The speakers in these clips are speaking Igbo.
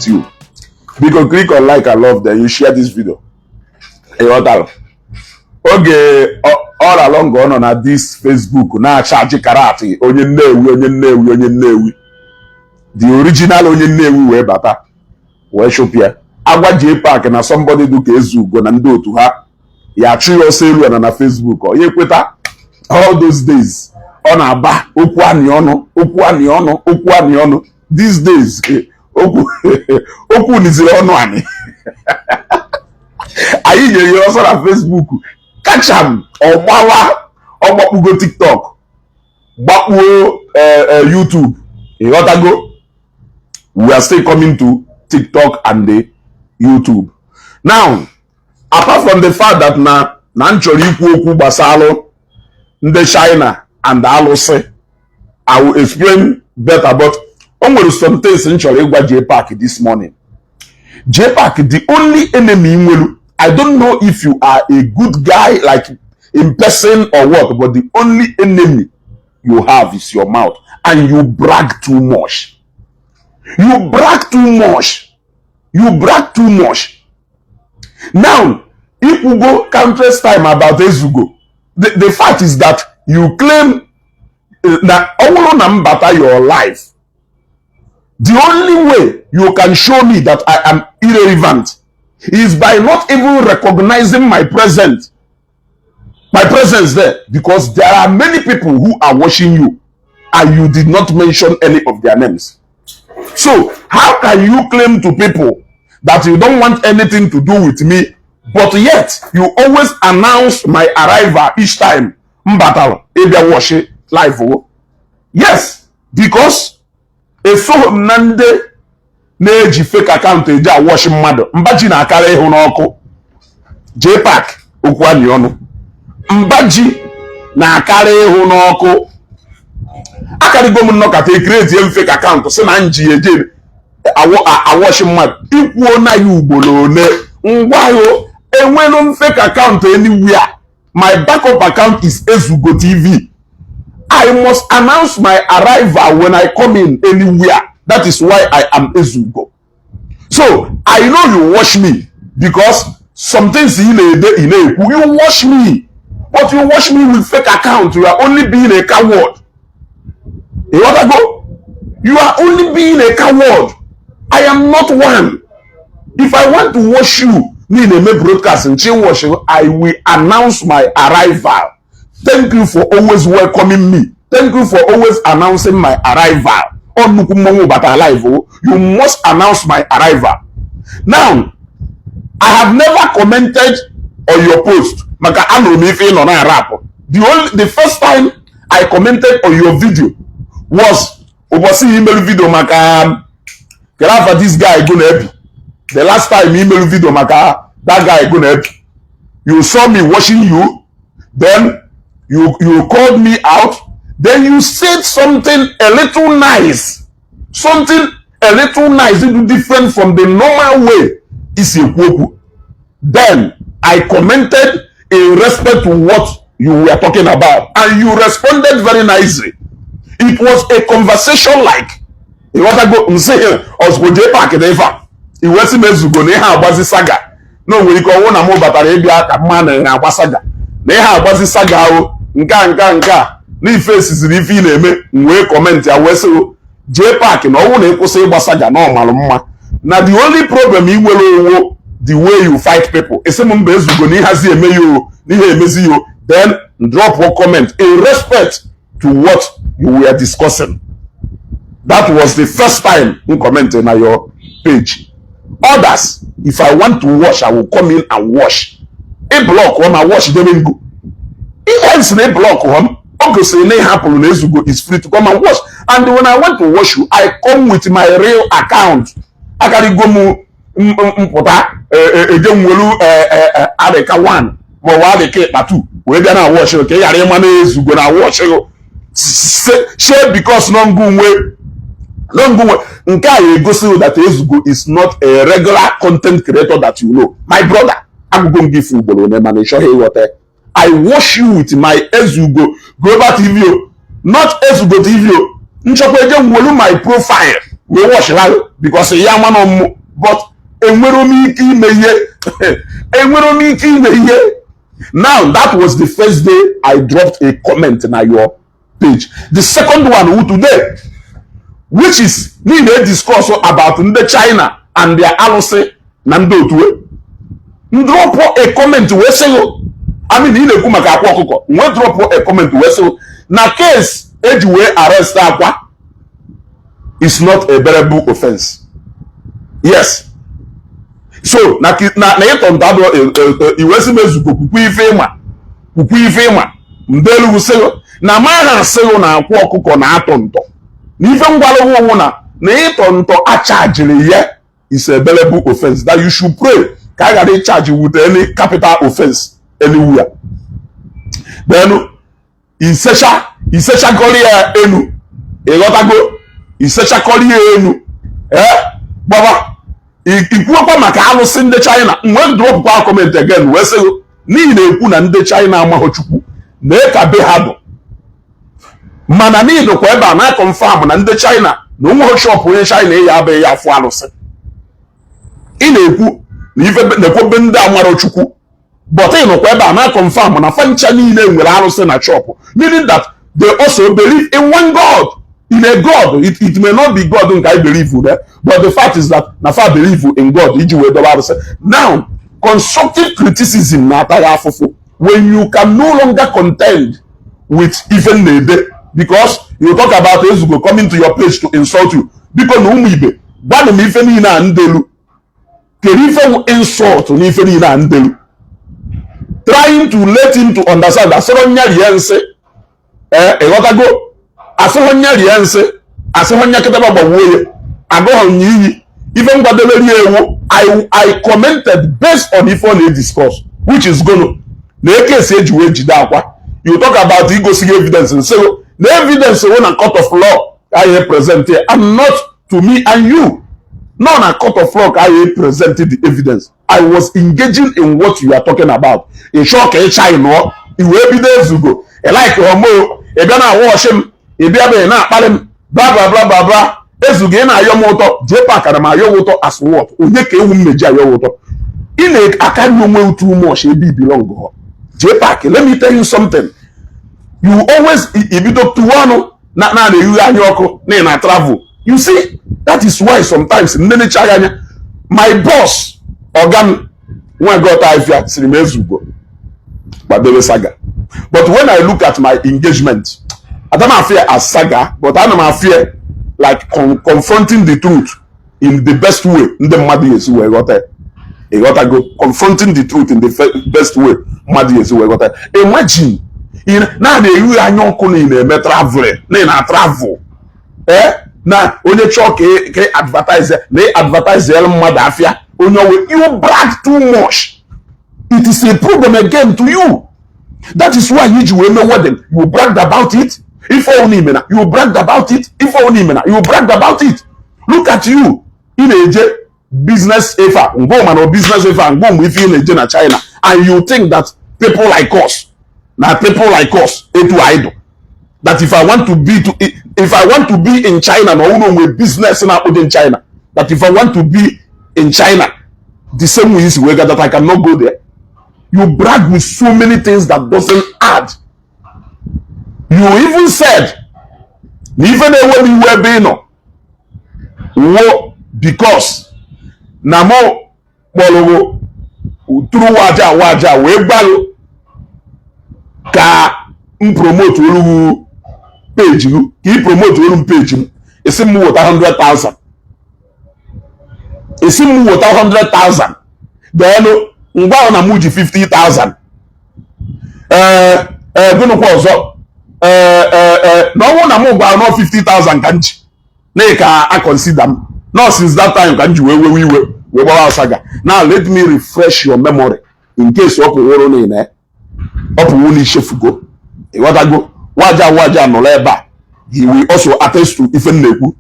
with you. Because click on like and love, then you share this video. Okay, all along on at this Facebook, now charge karate, onye Nnewi. The original onye Nnewi we bata. We shop here. Agwa Jpac na somebody do kezu go na ndo to her. Ya chi oselu na Facebook or ye kweta all those days on aba okwu ani ono these days okwu nizile ono ani ayi ye also na Facebook catch am ogbapugo TikTok gbapuo YouTube go. We are still coming to TikTok and the YouTube now. Apart from the fact that na nchori ikwu okwu gbasalo ndị China and alụsị, I will explain better, but onwere some things nchori ịgwa Jpac this morning. Jpac, the only enemy nwelu, I don't know if you are a good guy like in person or what, but the only enemy you have is your mouth, and you brag too much. You brag too much. Now, if we go countless time about Ezugo, the fact is that you claim that all your life. The only way you can show me that I am irrelevant is by not even recognizing my presence there, because there are many people who are watching you and you did not mention any of their names. So how can you claim to people that you don't want anything to do with me, but yet you always announce my arrival each time? Mbatalo, ebe wash it live. Yes, because so nande neji fake account eja wash mmadụ mbaji na akara ihu n'ọkụ. Jpac okwani ọnụ mbaji na akara ihu n'ọkụ. Akarigo m nnọkata create a fake account si na nji eje awash mmadụ ikwuo na ya ugboro ole ngwa yo enwelu fake account anywhere. My backup account is Ezugo TV. I must announce my arrival when I come in anywhere. That is why I am Ezugo. So I know you watch me because some things you watch me, but you watch me with fake account. You are only being a coward. You want to go? You are only being a coward. I am not one. If I want to watch you, broadcast and watch you, I will announce my arrival. Thank you for always welcoming me. Thank you for always announcing my arrival. You must announce my arrival. Now, I have never commented on your post. The first time I commented on your video was email video this guy gonna help you. The last time email video that guy gonna help you. You saw me watching you, then you called me out, then you said something a little nice, different from the normal way. Then I commented in respect to what you were talking about, and you responded very nicely. It was a conversation like you want to go say Jpac never. It wasn't Ezugo neha abazi Saga. No, we go on a more battery man and Saga. Neha abazi Saga o nka ni faces ni feel me we comment ya weso Jpac no won e ko say Saga no malumma. Now the only problem you will the way you fight people. Ese mo mbe Ezugo ni hazi eme yo ni he emezi yo, then drop one comment in respect to what you were discussing. That was the first time you commented on your page. Others, if I want to wash, I will come in and wash. A block one, I wash them go. If else a block one, Uncle say happen is free to come and wash. And when I want to wash you, I come with my real account. I can go one, we're gonna wash. Okay, I am gonna wash you. Share because non go way. Go see that Ezugo is not a regular content creator that you know. My brother, I'm going to give you I wash you with my Ezugo Global TV, not Ezugo TV. My profile. we wash right because ya man but enwero mi iki ime ihe enwero mi iki ime ihe. Now that was the first day I dropped a comment in your page. The second one today, which is need a discourse about the China and their alose nando tuwe. Drop a comment we say I mean in a kumaka kwoko. We drop a comment we say na case edway arrest akwa is not a bearable offense. Yes. So na yet on that iwesi mezuko kuku ife ma ndelu usego na mana sego na akwa okuko na atonto na ife ngwalo wo na itonto a charge ye is a bearable offense that you should pray ka ga dey charge with any capital offense anywhere. Then isecha koli enu egotago isecha koli enu baba ikwuokwa maka alụsị ndị China nwe drop kwa comment again wee sị n'ihi na-ekwu na ndị China amaghị Chukwu na ka be ha bụ mana n'ihi kwa ebe a na confirm na ndị China na onwe shop onye China ya abịa ya afụ alụsị ị na-ekwu na ife na-ekwobe ndị amara Chukwu but ị nọkwa ebe a na confirm na fancha niile nwere alụsị na shop, meaning that they also believe in one God. In a God, it may not be God whom I believe in, but the fact is that Nafa believe in God. Now, constructive criticism, when you can no longer contend with even the because you talk about Ezugo coming to your place to insult you. Because no mibe, but the mifeni na andelu, kerife insult ni mifeni na andelu, trying to let him to understand that sonya liense, go. Asohonya liense asohonya ketaba bawoye ago nyi even gbadeleli ewo I commented based on the phone discourse which is gonna na case ejiwe jide akwa. You talk about igosig evidence and say the evidence when a court of law I present here and not to me and you. Not a court of law I presented the evidence. I was engaging in what you are talking about. In shock China you evidence you go like homo e gonna wash him Ibiabe na akpalem blah blah blah blah blah ezuge na ayo moto Jpac na ayo woto as what onye ka ewu mmeji ayo woto ine aka nwe too much e belong go Jpac. Let me tell you something, you always ibido to one na eyu anya oku na travel. You see, that is why sometimes ndene chaganya my boss organ when got ifia sirimezugo badele Saga, but when I look at my engagement I don't fear as Saga, but I don't fear like confronting the truth in the best way. The madness we got there. You gotta go confronting the truth in the best way. Madness we got there. Imagine, now you are not calling in a travel. Now only chalk advertise they advertise the madafia. You brag too much. It is a problem again to you. That is why you bragged about it. If only you bragged about it. If only you bragged about it. Look at you in a business effort, or business effort, if you in China, and you think that people like us, to idol. That if I want to be in China, no with business in China. That if I want to be in China, the same way is that I cannot go there. You brag with so many things that doesn't add. You even said, even when you were being because Namo Mologo through waja we balo ka promote page you he promote page it's him with 100,000. It's him with 100,000. Then ngwa na muji 50,000. Gonna pause up. No one among about 50,000 kanji. I consider them. Now since that time kanji we were Saga. Now let me refresh your memory in case you open in there. Open wuni shefugo. What I go waja no leba. He will also attest to even neku.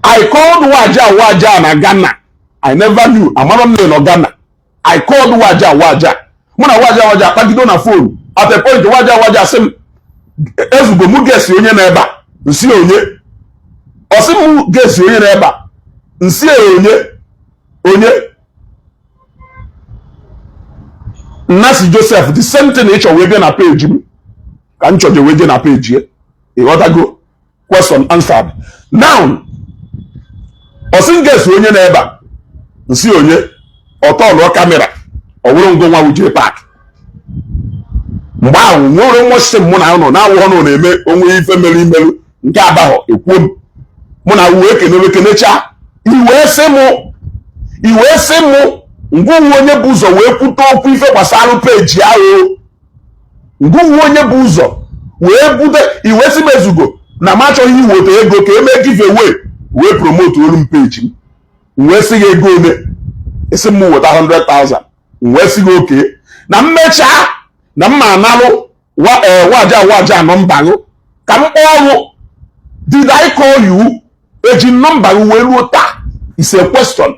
I called waja na Ghana. I never knew. I'm not in Ghana. I called waja. When I waja pagido na phone. At a point waja sim Ezugo mu guess onye na eba nsi onye Osimu gesi onye na eba. Nsi onye Nasi Joseph, the same thing each we get na page him. Can you we get na page here? You want to go? Question answered. Now, Osin gesi onye na eba. Nsi onye oto camera. Owuru ngo nwa Jpac. Mgbe ahụ nwere nwoke mụ na ụnọ na-awụ ọnụ na-eme onwe ife mere imelu nke abaghọ ekwuo mụ na uwe kenecha iwe sị mụ ngwuwe onye bụ ụzọ wee kwute okwu ife gbasara peji ahụ ngwuwe onye bụ ụzọ wee bute iwe sị mezugo na m achọghị iweta ego ka eme giveaway wee promote olu m peji m wee sị gị ego ole esi m weta 100,000 wee sị gị oke na mmecha na mma analụ waja nọmba gị ka m kpọọ did I call you eji nọmba gị wee ruo taa is a question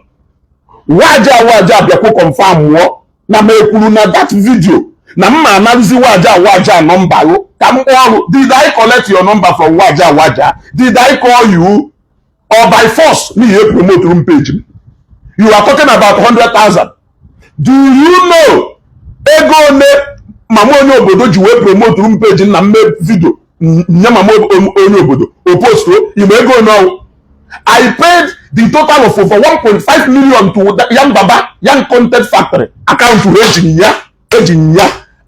waja bịakwa confirm mụọ na m ekwuru na that video na mma analụzi waja nọmba gị ka m kpọọ did I collect your number from waja did I call you or by force n'ihe promote room page m you are talking about 100,000 do you know ego one mama onye obodo ji wee promote room page na mme video nye mama onye obodo o post ime ego no I paid the total of over 1.5 million to Young Baba Young Content Factory account to Ejinya.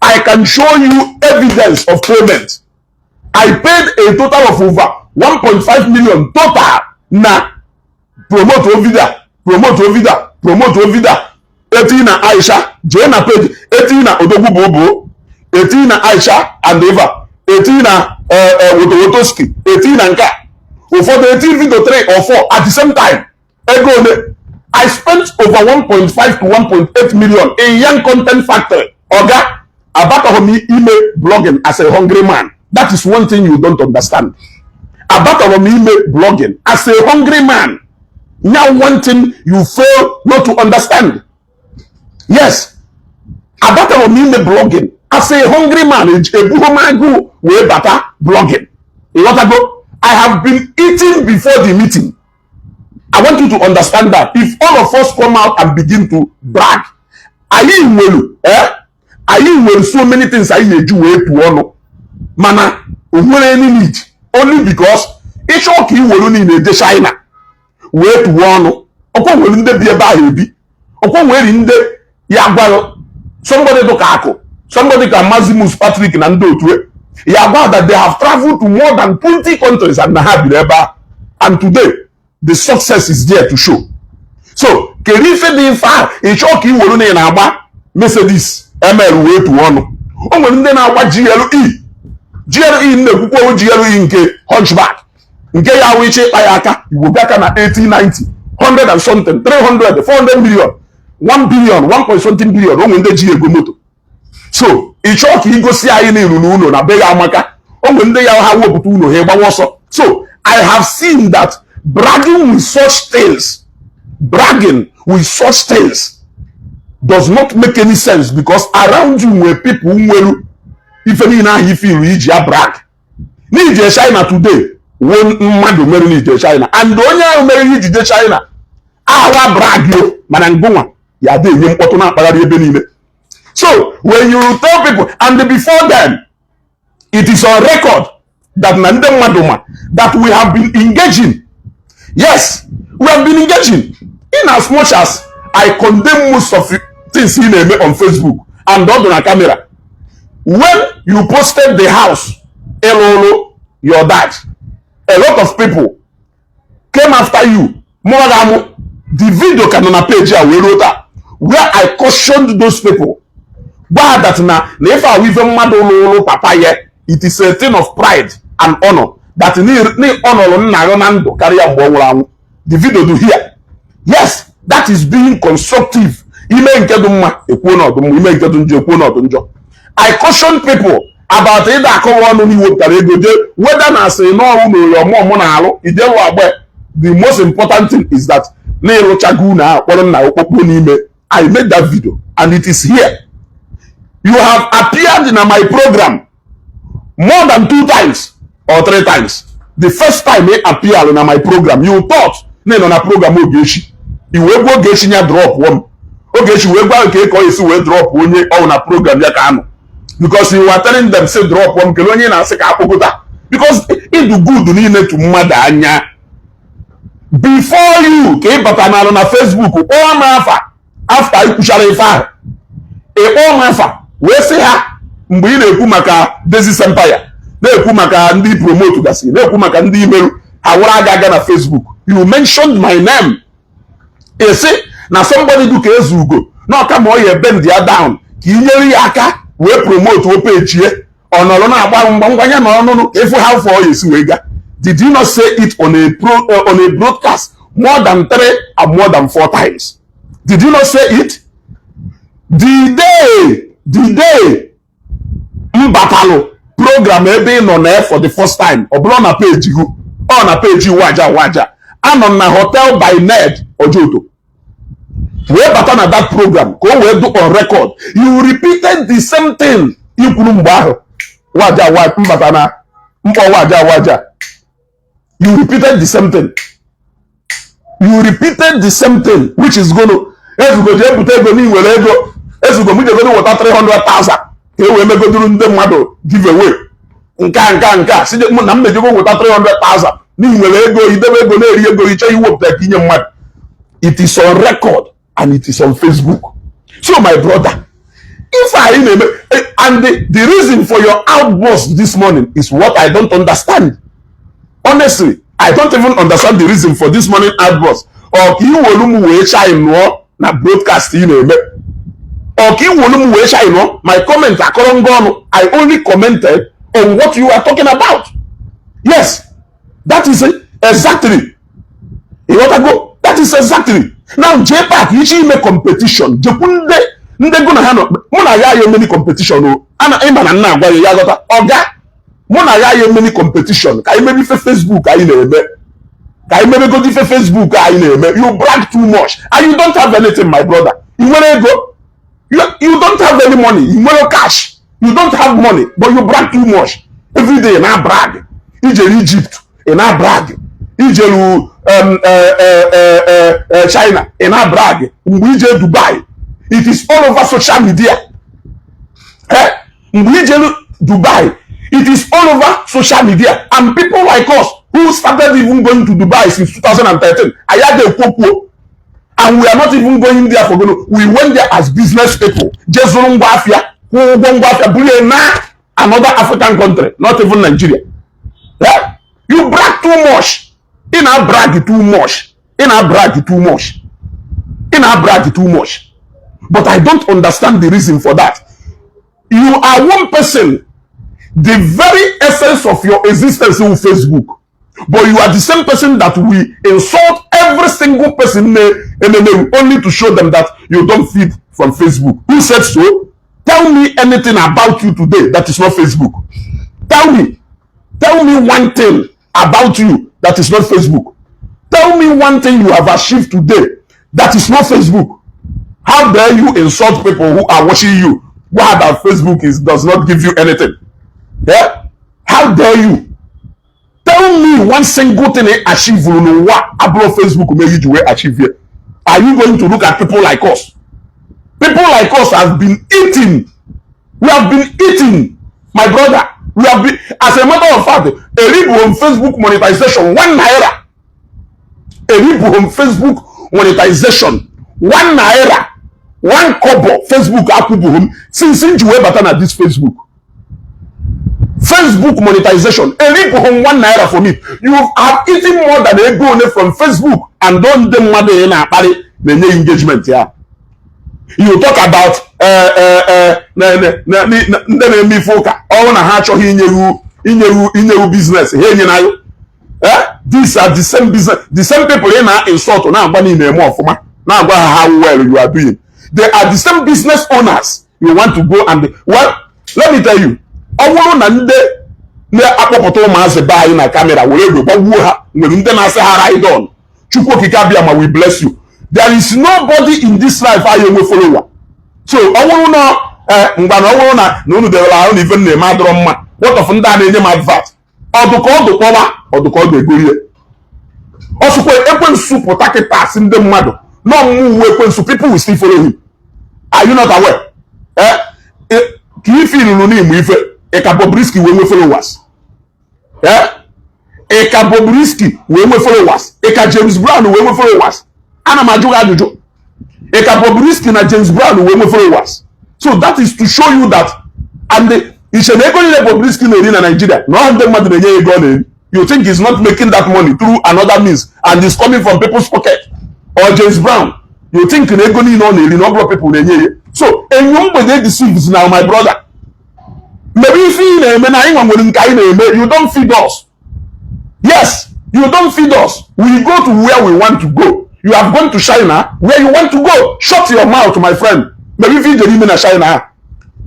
I can show you evidence of payment. I paid a total of over 1.5 million total na promote video eti na Aisha jee na page eti na Odogwu Bobo eti na Aisha and Eva eti na Wotowotoski eti na nka ụfọdụ eti video 3 or 4 at the same time ego ole I spent over 1.5 to 1.8 million in Young Content Factory. Oga about me email blogging as a hungry man. That is one thing you don't understand. About me email blogging as a hungry man. Now one thing you fail not to understand. Yes, about me email blogging as a hungry man. Way better blogging. You want to go? I have been eating before the meeting. I want you to understand that if all of us come out and begin to brag, I will so many things I need to wait to honor. Mana, any need only because it's okay will only need the China. Wait to honor. Upon will in the be a baby. Upon where in the Yagwalo, somebody to Kako, somebody can Mazimus Patrick and do to it. Yagwa that they have traveled to more than 20 countries and have been ever. And today, the success is there to show. So, Kerife being far, it's okay will only in Aba, Mercedes, ML way to honor. Oh, when then our GLE in the Kupo GLE in K, Hunchback. In K, I will check Ayaka, you will back on 1890, 100 and something, 300, 400 million, 1 billion, 1 point something billion, when the GLE. So, it's okay, go see I in Uno, na Bega Amaka, oh, when they have what to know here, but also. So, I have seen that bragging with such tales does not make any sense because around you were people who if any now he feel you brag. Need China today, one man marry need China, and the only marry need China. Our brag you, mananguma, ya de him otona parade benime. So when you tell people, and before then, it is on record that Nandem Madoma that we have been engaging. Yes, we have been engaging. In as much as I condemn most of things in on Facebook and on camera. When you posted the house, Elolo, your dad, a lot of people came after you. More than the video can on a page where I cautioned those people. But that now, if I even madolo papa yet, it is a thing of pride and honor that ni honor na carry am the video do here. Yes, that is being constructive. I caution people about whether I say no the most important thing is that I made that video and it is here. You have appeared in my program more than 2 times or 3 times. the first time I appear on my program, you thought na on a program Ogechi. You will go Ogechi nya drop one. Ogechi will go okay call you we drop one on a program ya ka because you were telling them say drop one kelonye na say ka akpokota because it do good niile to mmadụ anya. Before you ke bata na Facebook o ma afa after you pushara ife ahụ o ma afa we say ha mgbe ị na-ekwu maka Desi Empire na-ekwu maka ndị promote gasị na-ekwu maka ndị email awara aga na Facebook you mentioned my name. You see na somebody do ka ezugo na ka mo ye bend ya down ka inyere ya aka we promote o page ye onolo na agba ngwanya na onunu if how for you si we ga. Did you not say it on a broadcast more than 3 and more than 4 times? Did you not say it? The day Mbatalo program ebe no na for the first time obro na page you on a page you waja and on na hotel by Ned Ojoto we bata na that program go we do on record you repeated the same thing you kwuru mgbe ahụ waja mbata na mpo waja you repeated the same thing. You repeated the same thing, which is going to ezugo je put ego ni were ego ezugo mu je go water 300,000 ke we me go duru ndị mmadụ give away nka si je na mmeje go water 300,000 ni were ego idebe ego na eri ego iche iwo pụta kinye mmadụ. It is on record and it is on Facebook. So my brother, if I and the reason for your outburst this morning is what I don't understand. Honestly, I don't even understand the reason for this morning outburst. Or ki wolumu we shine no na broadcast in eme. Or ki wolumu we shine no my comments are gone. I only commented on what you are talking about. Yes, that is it. Exactly. You want to go? That is exactly. Now Jpac ichi make competition. Jekunde nde go na hano. Muna ya ye many competition o. Ana ima na agwa ya gota. Oga mona ya many competition ka maybe for Facebook ka eme ka maybe go for Facebook ka eme you brag too much and you don't have anything my brother you want to go you don't have any money you want cash you don't have money but you brag too much every day na brag ijelu Egypt na brag ijelu China na brag mgbe ije Dubai it is all over social media mgbe ijelu Dubai it is all over social media and people like us who started even going to Dubai since 2013. And we are not even going there for gono. We went there as business people. Just another African country, not even Nigeria. Yeah? You brag too much. In our brag too much. But I don't understand the reason for that. You are one person. The very essence of your existence on Facebook, but you are the same person that we insult every single person only to show them that you don't feed from Facebook. Who said so? Tell me anything about you today that is not Facebook. Tell me one thing about you that is not Facebook. Tell me one thing you have achieved today that is not Facebook. How dare you insult people who are watching you? Why that Facebook does not give you anything? Yeah? How dare you? Tell me one single thing I achieve what about Facebook made you achieve here. Are you going to look at people like us? People like us have been eating. We have been eating, my brother. We have been, as a matter of fact, a ripple on Facebook monetization, 1 naira. A ripple on Facebook monetization, 1 naira, 1 kobo. Facebook akubuhum since you were better at this Facebook. Facebook monetization, a rip on 1 naira for me. You have eaten more than a go from Facebook and don't them money in a party the engagement here. You talk about me foka all na hatch in your business. Here you know, these are the same business, the same people in our insult now money in more for now how well you are doing. They are the same business owners. You want to go and well, let me tell you. Ọwụrụ na ndị na-akpọpụta ụmụazị be anyị na kamera were ego gbagbuo ha nwere ndị na-asị ha ride on Chukwu okike abịa ma we bless you. There is nobody in this life anyị enwe follower. So ọwụrụ na mgbe na ọwụrụ na unu dewela ahụ na ife na-eme adọrọ mma what of ndị a na-enye m advert ọdụ ka ọdụ kpọwa ọdụkọ ga-ego ihe ọsụkwa ekwensu pụta kịta asị ndị mmadụ na ọmụmụ uwe ekwensu people will still follow him. Are you not aware? Ka ife ilulu n'Igbo ife ịka Bobrisky wee nwe followers, ịka Bobrisky wee nwe followers, ịka James Brown wee nwe followers. Ana m ajụ gị ajụjụ, ịka Bobrisky na James Brown wee nwe followers. So that is to show you that, and iche na ego niile Bobrisky na-eri na Nigeria na ọha ndị mmadụ na-enye ego ọ na-eri. You think he's not making that money through another means and it's coming from people's pocket? Or James Brown, you think na ego niile ọ na-eri na ọ bụrụ people na-enye ya? So enyo mgbede deceives now, my brother. Maybe if you na-eme na anyị nwere nke anyị na-eme, you don't feed us. Yes, you don't feed us. We go to where we want to go. You have gone to China where you want to go. Shut your mouth, my friend. Maybe if you didn't in China.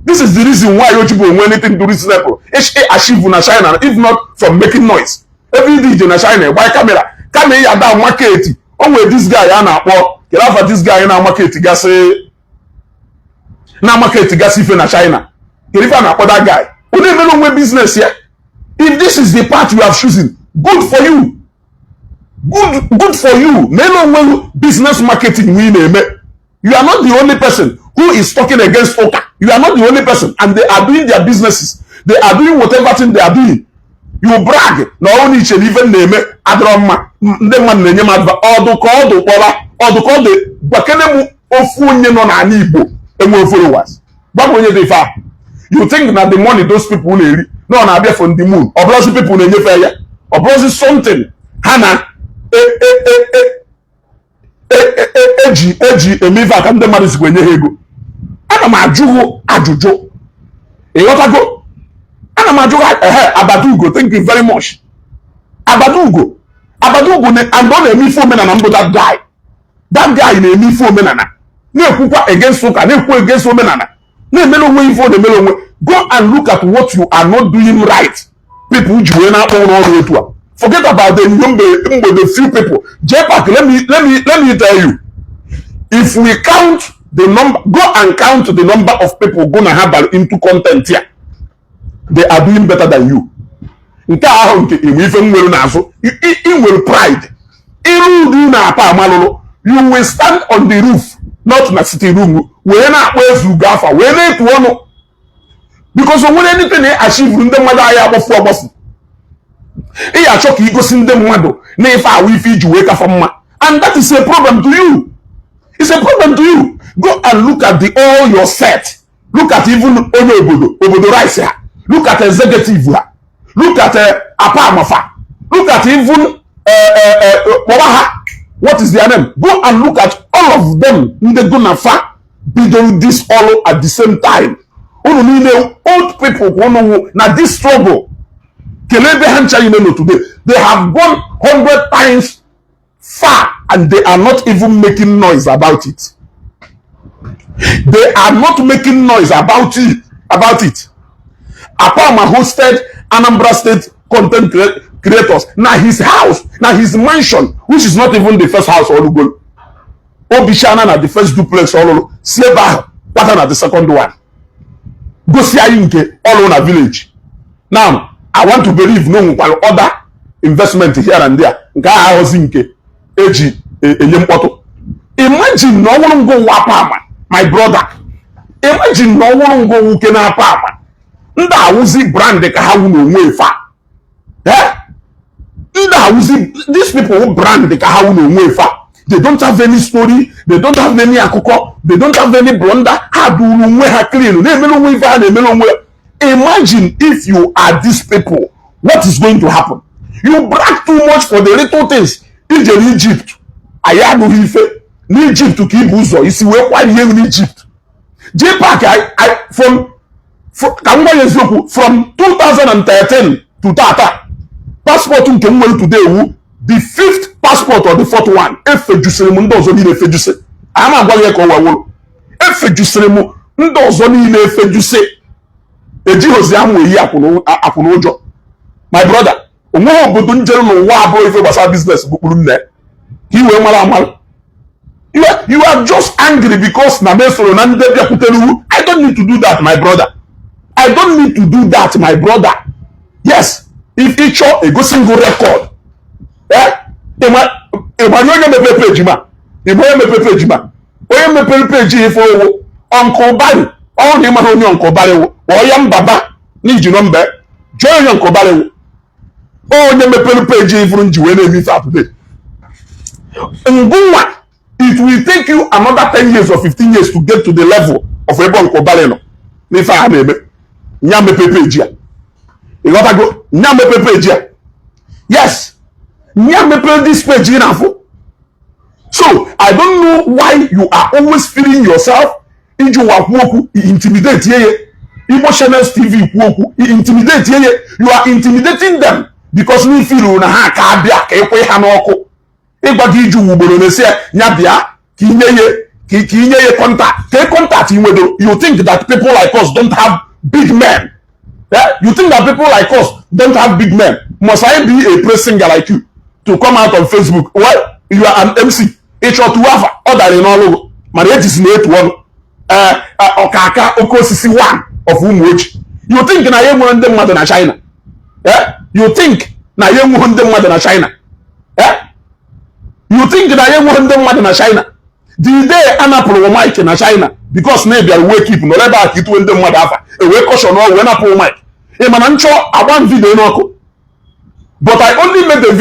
This is the reason why you people want anything to reasonable. Achieve in China, if not from making noise. Every day in China, why camera? Come here, down market. Oh, where this guy, get off of this guy in our market, gas. Now market gas if in China. Get if I'm that guy. We don't even know business here. If this is the path you have chosen, good for you. Good for you. Melo business marketing we name. You are not the only person who is talking against Oka. You are not the only person, and they are doing their businesses. They are doing whatever thing they are doing. You brag. Not only should even name it Adroma. The man name adva. Or the Bakenemu ofunye non anibo and more followers. But when you far, you think that the money those people need no na be from the moon. Or blessed people in your fair. Or blessed something. Hannah. Eji emiva ka ndị mmadụ sikwenye ha ego. Ana m ajụgo ajụjụ. Ịghọtago? Ana m ajụgo Abadugo, thank you very much. Abadugo and ọ na-eme ife omenala mbụ that guy. That guy na-eme ife omenala. Na-ekwukwa against ụka, na-ekwu against omenala. Na-emere onwe ife ọ na-emere onwe. Go and look at what you are not doing right. People ji wee na-akpọ ụlọ ọrụ otu a. Forget about the few people. Jpac, let me tell you. If we count the number, go and count the number of people gonna have into content here. They are doing better than you. You will pride. You will stand on the roof, not in the city room. Because when anything they achieve in the mother I have a and that is a problem to you. It's a problem to you. Go and look at all your set. Look at even Obodo Rice here. Look at executive here. Look at Apamafa. Look at even what is their name? Go and look at all of them in the Gunafa be doing this all at the same time. Old people now this struggle. Today they have gone 100 times far and they are not even making noise about it. They are not making noise about it. Apama hosted Anambra State content creators. Now his house, now his mansion, which is not even the first house all go. Obishana na the first duplex all Sleba pattern at the second one. Go see Ayinke all over village. Now I want to believe no other investment here and there. Imagine no one go wapama, my brother. Imagine no one go wukena pama. Nda uzi brand de kahawuno wefa. Nda uzi these people who brand de kahawuno wefa. They don't have any story. They don't have any akoko. They don't have any blunder. Aduru we ha clean. Ne melo wefa ne melo we. Imagine if you are these people, what is going to happen? You brag too much for the little things. In Egypt, I had no Ife, in Egypt to keep Uzo. You see, we're quite here in Egypt. Jpac, from 2013 to Tata, passport in Kemwell today, the fifth passport or the fourth one, if you say Mundos only if you say, I'm not going to go. If you say Mundos only if you say, my brother, business. You are just angry because I don't need to do that, my brother. I don't need to do that, my brother. Yes, if each a go single record onye mepe page ma onye mepe page ma onye mepere page ifo owo Uncle Barry all him and onye Uncle Barry wo oya mbaba n'iji no mbe join onye Uncle Barry wo onye mepere page ifo nji we na-emi fa today ngwa it will take you another 10 years or 15 years to get to the level of ebe Uncle Barry no n'ife ha na-eme nya mepe page ya you got to go nya mepe page ya yes nya mepe this page in afo. So I don't know why you are always feeling yourself intimidate Igbo Channels TV intimidate you are intimidating them because we feel na ha ka bia ka ekwe ha n'oku igbagi iju ugboro na se nya bia ki inye contact inwedo. You think that people like us don't have big men? Yeah? You think that people like us don't have big men? Must I be a praise singer like you to come out on Facebook? Well, you are an MC. It's your tuafa other in all man it is net one okaka okosisi one of whom which you think na ye won dem mother na China you think na ye won dem mother na China you think na ye won dem mother na China the day anapolo mic na China because na bia we keep no leba ki to dem mother afa e we caution no we na polo mic e man ncho aban video no ko but I only made the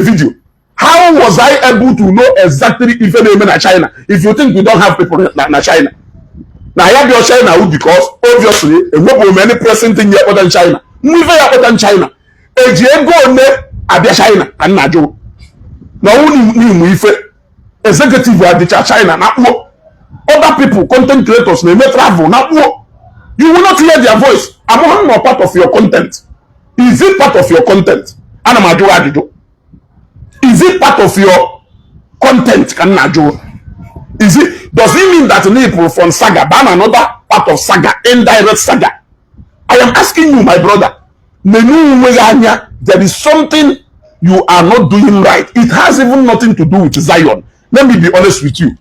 video. How was I able to know exactly if they mean in China? If you think we don't have people in China. Now I have your China because obviously a lot many present thing here than China. Move here than China. A go ne abia China and Najo. Now only executive at China na other people, content creators, they may travel na you will not hear their voice. I'm not part of your content. Is it part of your content? Is it part of your content? Is it? Does it mean that people from Saga ban another part of Saga, indirect Saga? I am asking you, my brother. There is something you are not doing right. It has even nothing to do with Zion. Let me be honest with you,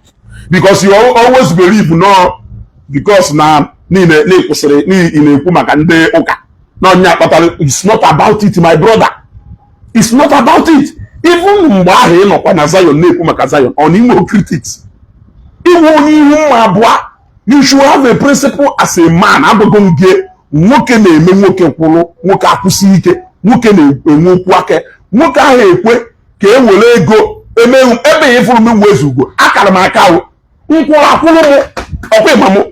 because you always believe no, because now it's not about it, my brother. It's not about it. Even Mbahe no kwa Zion na-ekwu maka Zion on Igbo critics. Even you should have a principle as a man. Agogo nge nwoke na-eme nwoke kwuru, nwoke akwụsị ike, nwoke na-enwe okwu aka, nwoke ahụ ekwe ka e were ego ebe ifuru m wezugo akara m aka ahụ nkwụrụ akwụrụ m ọkwa ịmamụ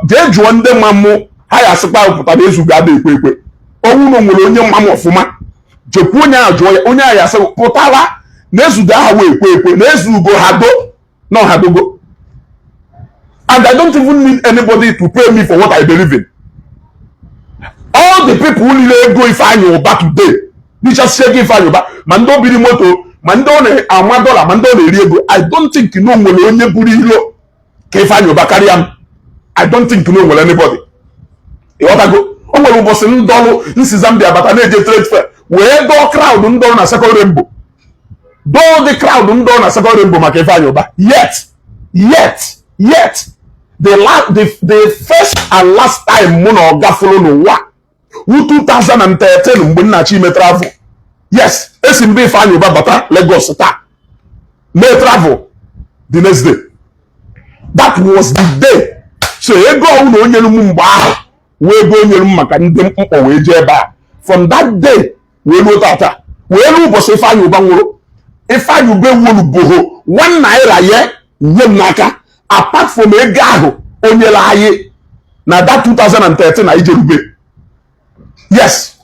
jee jụọ ndị mmamụ ha ya asịkpa pụtara ezugo ada ekwe owu no nwere onye mmamụ ọfụma jekwu onye a jụọ ya onye a ya asị pụtara na ezugo aha wee ekwe na ezugo hado no hadogo. And I don't even need anybody to pay me for what I believe in. All the people who need go if I know back today, they just say if I know back. Mando biri moto, mando ne amadola, mando ne riego. I don't think you know onye buri hilo. Ke if I know back I don't think you know anybody. You want to go? Onwere boss ndolo nsi Zambia bata na eje trade fair. We do crowd ndolo na second rainbow. Do the crowd ndolo na second rainbow maka if I know back. Yet. The first and last time Muno Gafolo no wa 2013 mgbe nna chi me travel. Yes, SMB Fanyo Bata Lagos ta. Me travel the next day. That was the day. So ego uno onyelu mgbe ahụ we ego onyelu maka ndị mkpọ we je ba. From that day we no tata. We no boss Fanyo ba nworo. Fanyo be wolu boho 1 naira ye nyem naka. Apart from ego ahụ onyela aye na that 2013 na ijerube. Yes,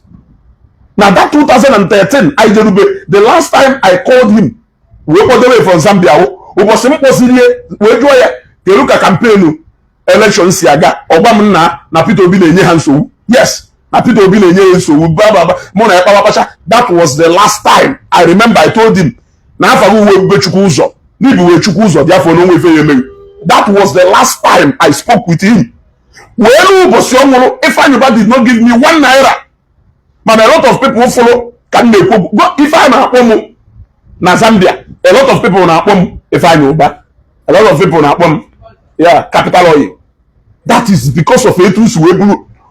now that 2013 ijerube. The last time I called him we go away from Zambia o was impossible we do ya keruka campaign election Saga ogbam na Peter Obi na-enye ha nsogbu. Yes, na Peter Obi na-enye nsogbu baba mo na ekpapacha. That was the last time I remember I told him na afagu we be chukwu ụzọ nibi we chukwu ụzọ bia for no we fe yeme. That was the last time I spoke with him. If anybody did not give me 1 naira, but a lot of people follow. Can they go if I'm at home na Zambia? A lot of people na home. If I know that, a lot of people na home. Yeah, capital oil. That is because of etus we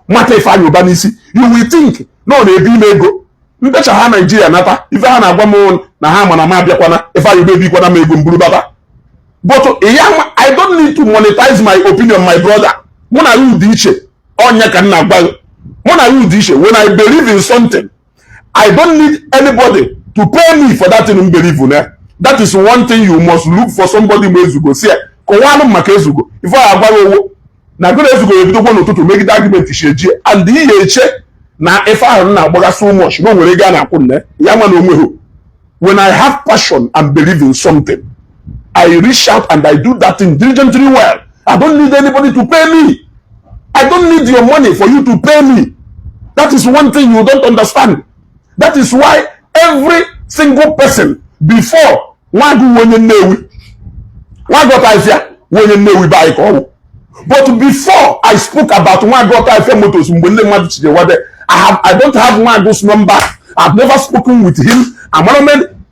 mata ife anyị ụba n'isi, you will think no na-ebi ime ego mpecha ha Nigeria nata ife ha na-agwa m na ha mana ma abịakwana ife anyị ebikwana m ego mburu bata. But I don't need to monetize my opinion, my brother. When I read this, when I believe in something, I don't need anybody to pay me for that thing in belief. That is one thing you must look for somebody who is go see. If I go na go to make the argument and na if I have so much, when I have passion and believe in something, I reach out and I do that thing diligently well. I don't need anybody to pay me. I don't need your money for you to pay me. That is one thing you don't understand. That is why every single person before but before I spoke about motors, I don't have Wago's number. I've never spoken with him.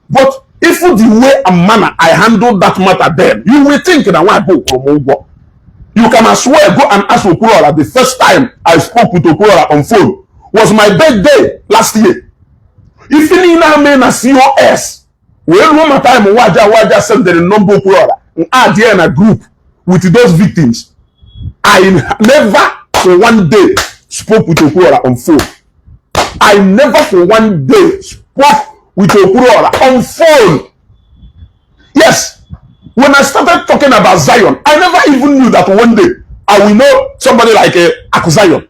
But if the way and manner I handled that matter then, you will think that when I go from Ogo, you can as well go and ask Okurora. The first time I spoke with Okurora on phone was my birthday last year. If you now mean a COS, well, one time Waja sent the number Okurora and add here in a group with those victims. I never for one day spoke with Okurora on phone. I never for one day spoke with Okurora on phone. Yes, when I started talking about Zion, I never even knew that one day I will know somebody like Zion.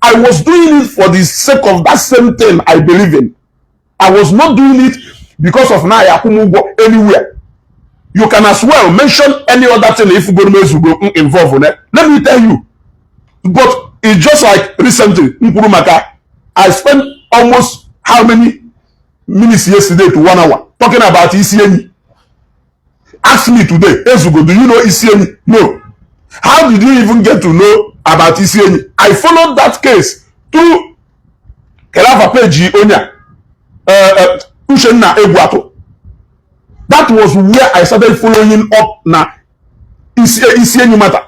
I was doing it for the sake of that same thing I believe in. I was not doing it because of Naya Kumugo anywhere. You can as well mention any other thing if you go involved in it. Let me tell you. But it's just like recently, I spent almost how many minutes yesterday to 1 hour talking about ECN. Ask me today, Ezugo, do you know ECN? No. How did you even get to know about ECN? I followed that case through Kelafa Peji Onya, Ushenna Egwato. That was where I started following up now. ECN matter.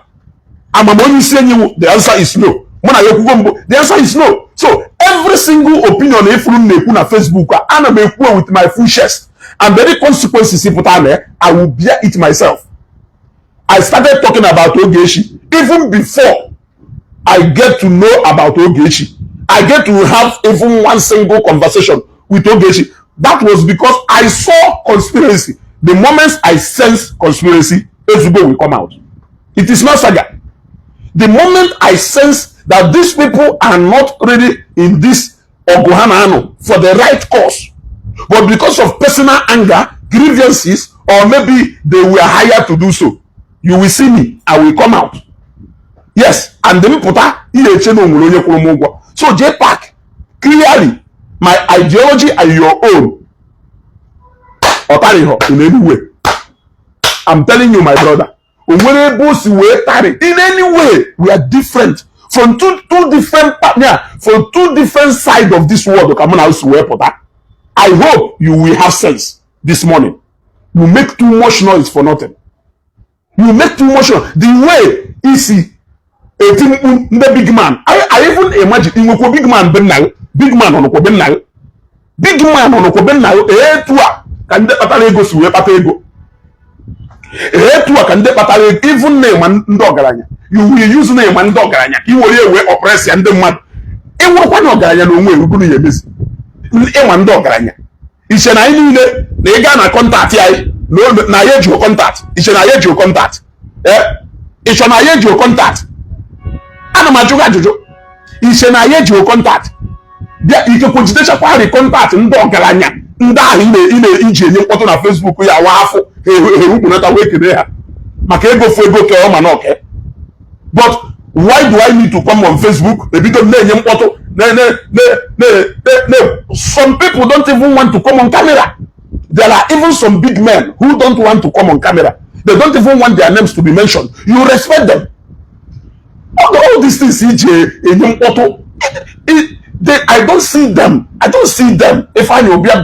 The answer is no. The answer is no. So every single opinion if you make on Facebook, I am with my full chest. And very consequences if I will bear it myself. I started talking about Ogechi even before I get to know about Ogechi. I get to have even one single conversation with Ogechi. That was because I saw conspiracy. The moment I sense conspiracy, Ezugo will come out. It is not Saga. The moment I sense that these people are not really in this Ogohanano for the right cause, but because of personal anger, grievances, or maybe they were hired to do so, you will see me. I will come out. Yes, and then so Jpac, clearly, my ideology and your own, in any way. I'm telling you, my brother, in any way, we are different from two different from two different sides of this world. I hope you will have sense this morning. You make too much noise for nothing. You make too much noise. The way easy the big man. I even imagine big man on big man on big man on can the patalego suwe patego. Can the patalego even name and dogaranya. You will use name and dogaranya. You will oppress and the man. It will one ogaranya no way. We're going to miss. Ewan dogaranya. Ishe na ini ile na na contact ya no na yeji o contact. Ishe na yeji o contact. Ishe na yeji o contact. Ana majuga jojo. Ishe na yeji o contact. Bia ike kujidesha kwa ri contact ndo ogaranya. Nda ile ije nye mkpoto na Facebook ya wafu. Heruku nata wekide ya. Maka ego fu ego ke o manoke. But why do I need to come on Facebook? Because some people don't even want to come on camera. There are even some big men who don't want to come on camera. They don't even want their names to be mentioned. You respect them. All these things, I don't see them. I don't see them. If I will be a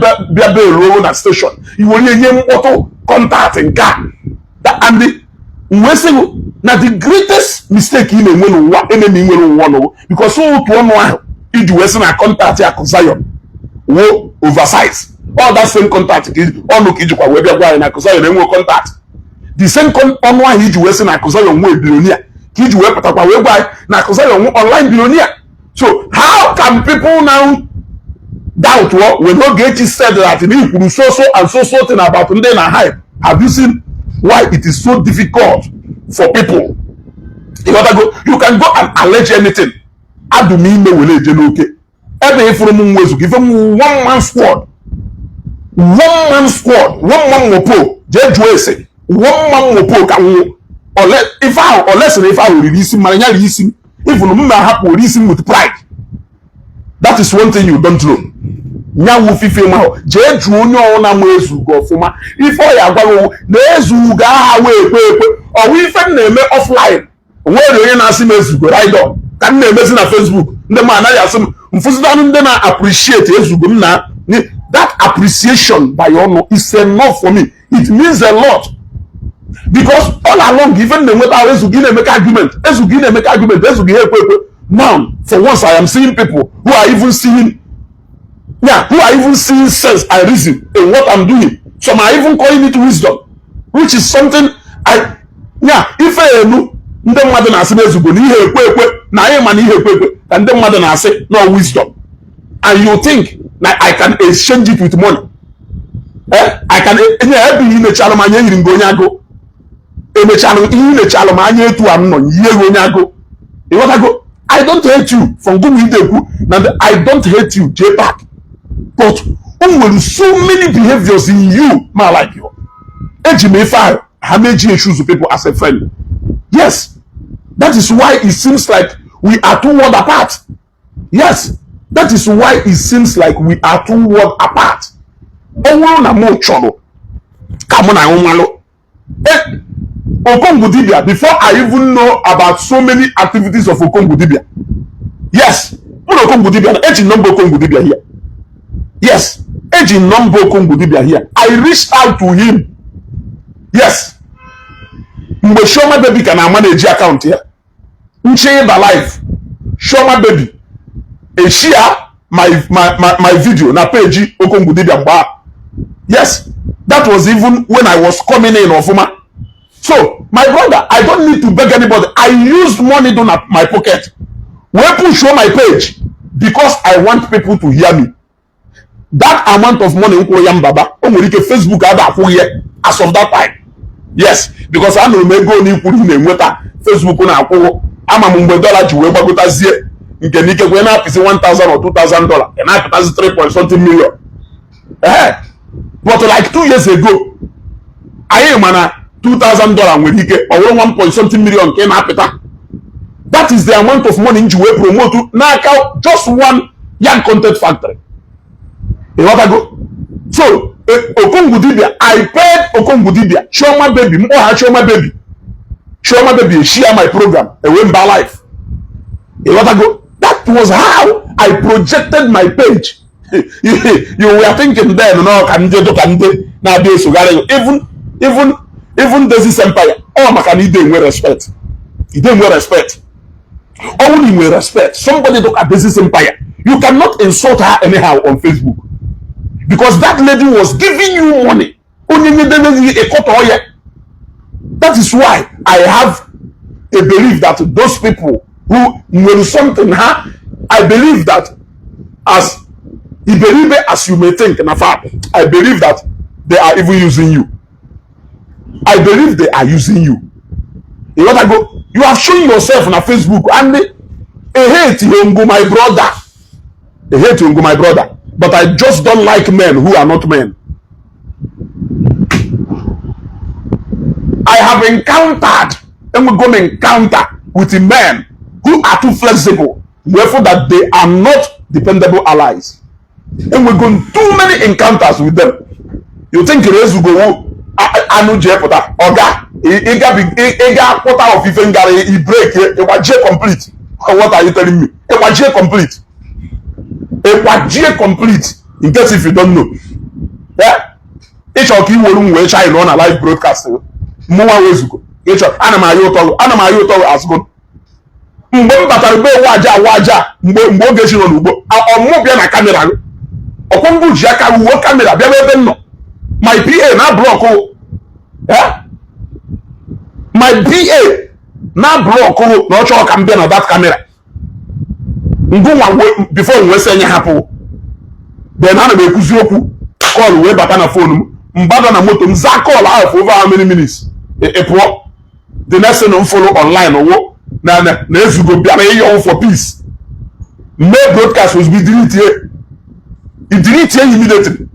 road at station, you will hear auto contact and car. And Now the greatest mistake in the enemy one because so to one it was in a contact Zion wo oversize all that same contact all no kijikwa we bia na Zion enwe contact the same one he was in a Zion we billionaire kiji we patakwa we gwa na Zion online billionaire. So how can people now doubt what when no get said that he so and so thing about them na hype? Have you seen why it is so difficult for people? You can go and allege anything. Adumi me wele je no okay. Every from mwezu give them one man squad, one man mopo. Je juese one man mopo kan if I will release him, manya release him. If no me happen release him with pride. That is one thing you don't know. Nya wo fifi ma ho je ju onyo na mwezu go fuma. If o ya gwa wo na ezu ga ha we kwe o we fe na eme offline. Where you na see mezu go right on. Can na eme na Facebook. Ndị man na ya some mfusida ndị na appreciate ezu go na that appreciation by honor is enough for me. It means a lot. Because all along, even the way I make argument, now for once I am seeing people who are even seeing sense and reason in what I'm doing. Some are even calling it wisdom, which is something if I know the mother na say ezugo ni ihe na him and ihe and the mother na say no wisdom, and you think that I can exchange it with money. I can help you in the channel man yiri ngo nyago. I don't hate you from I don't hate you, Jpac. But so many behaviors in you, man, like you. How many issues people as a friend? Yes, that is why it seems like we are two worlds apart. Yes, that is why it seems like we are two worlds apart. Okongudibia, before I even know about so many activities of Okongudibia. Yes, Okongudibia, age number Okongudibia here. Yes, age number Okongudibia here. I reached out to him. Yes. Mbe show my baby can I manage account here. Nche the life. Show my baby. A share my video na page Okongudibia mba. Yes, that was even when I was coming in Ofuma. So, my brother, I don't need to beg anybody. I used money down at my pocket. When people show my page, because I want people to hear me. That amount of money, Facebook as of that time. Yes, because I know me go ni Facebook na I'm a dollar to weba go tazie. Nke nike go na pisi $1,000 or $2,000. And I pay 3 point something million. But like 2 years ago, I am $2,000 when he get or 1 point something million came up. That is the amount of money you will promote now. Just one young content factory. You want to go? So Okongudibia, I paid Okongudibia. Show my baby, show my baby. Show my baby, share my program, a win by life. You want to go? That was how I projected my page. You were thinking then, no, can do now this even this empire. Oh, my can he didn't wear respect. He didn't wear respect. Only with respect. Somebody look at this empire. You cannot insult her anyhow on Facebook. Because that lady was giving you money. That is why I have a belief that those people who know something, I believe that as you may think, I believe that they are even using you. I believe they are using you. You want to go? You have shown yourself on Facebook and hate you, my brother. They hate you, my brother. But I just don't like men who are not men. I have encountered and we're going to encounter with men who are too flexible, therefore that they are not dependable allies. And we're going too many encounters with them. You think Rezu go anu Jpac oga ega quarter of even gare he break it was J complete. What are you telling me? It was J complete. It was J complete. In case if you don't know. Yeah? Each of you will shine on a live broadcast. More ways go. ịchọ ana m ayọ ụtọ azụgo mgbe m batara ugbo waja mgbe oge chi nọ n'ugbo ọmụmụ bịa na kamera ọkwọngụ ji aka wuo kamera bịa ebe m nọ my PA na blọkụ my PA na blọkụ na ọ chọrọ ka m bịa na that kamera ngụnwa before m wee sị enye hapụ then ana m ekwuzi okwu kọl wee bata na fonu m mgbada na moto m zaa kọl ahụ for over how many minutes ị pụọ the next thing m follow online owo na ezugo bịa na ịyọ for peace mee broadcast ozugbo delete immediately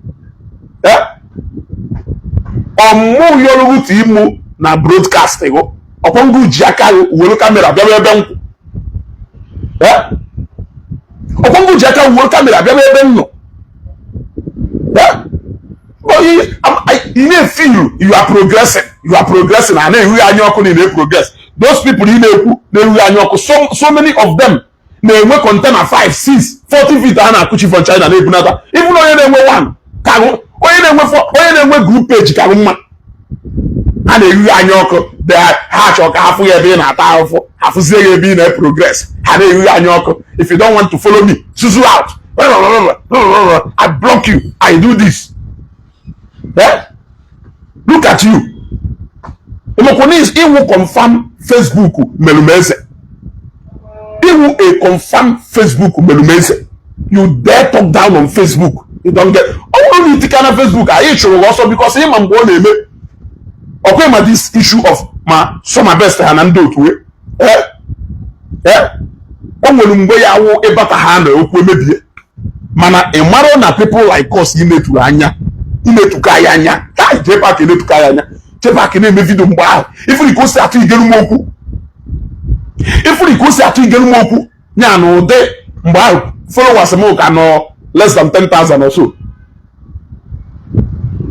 ọmụ yọrọ utu ịmụ na broadcast ịgụ ọkwọngụ ji aka were kamera bịa ebe nkwụ ọkwọngụ ji aka were kamera bịa ebe m nọ you may feel you are progressing and na-ehu anya ọkụ na progress those people ị na-ekwu na-ehu anya ọkụ so many of them na-enwe container 5 6 40 feet a na-akụchi from China na-ebunata even onye na-enwe one onye na-enwe group page ka mma a na-ehu anya ọkụ ha chọọ ka hafụ ya ebe ị na-ata ahụfụ hafụzie ya ebe ị na-progress ha na-ehu anya ọkụ if you don't want to follow me susu out I block you I do this look at you Emokonis iwu confirm Facebook melumeze iwu a confirm Facebook melumeze you dare talk down on Facebook you don't get only the kind of Facebook I chụrụ also because him and born eme okay ma this issue of ma some best ha na ndị otu o nwere mgbe ya wụ ịbata ha na okwu emebie mana ị mara na people like us imetụrụ anya imetuka ya anya kai Jpac imetuka ya anya Jpac na-eme video mgbe ahụ ifuri ka o si atụ igelu m okwu nya na ụdị mgbe ahụ followers m ka nọ less than 10,000 or so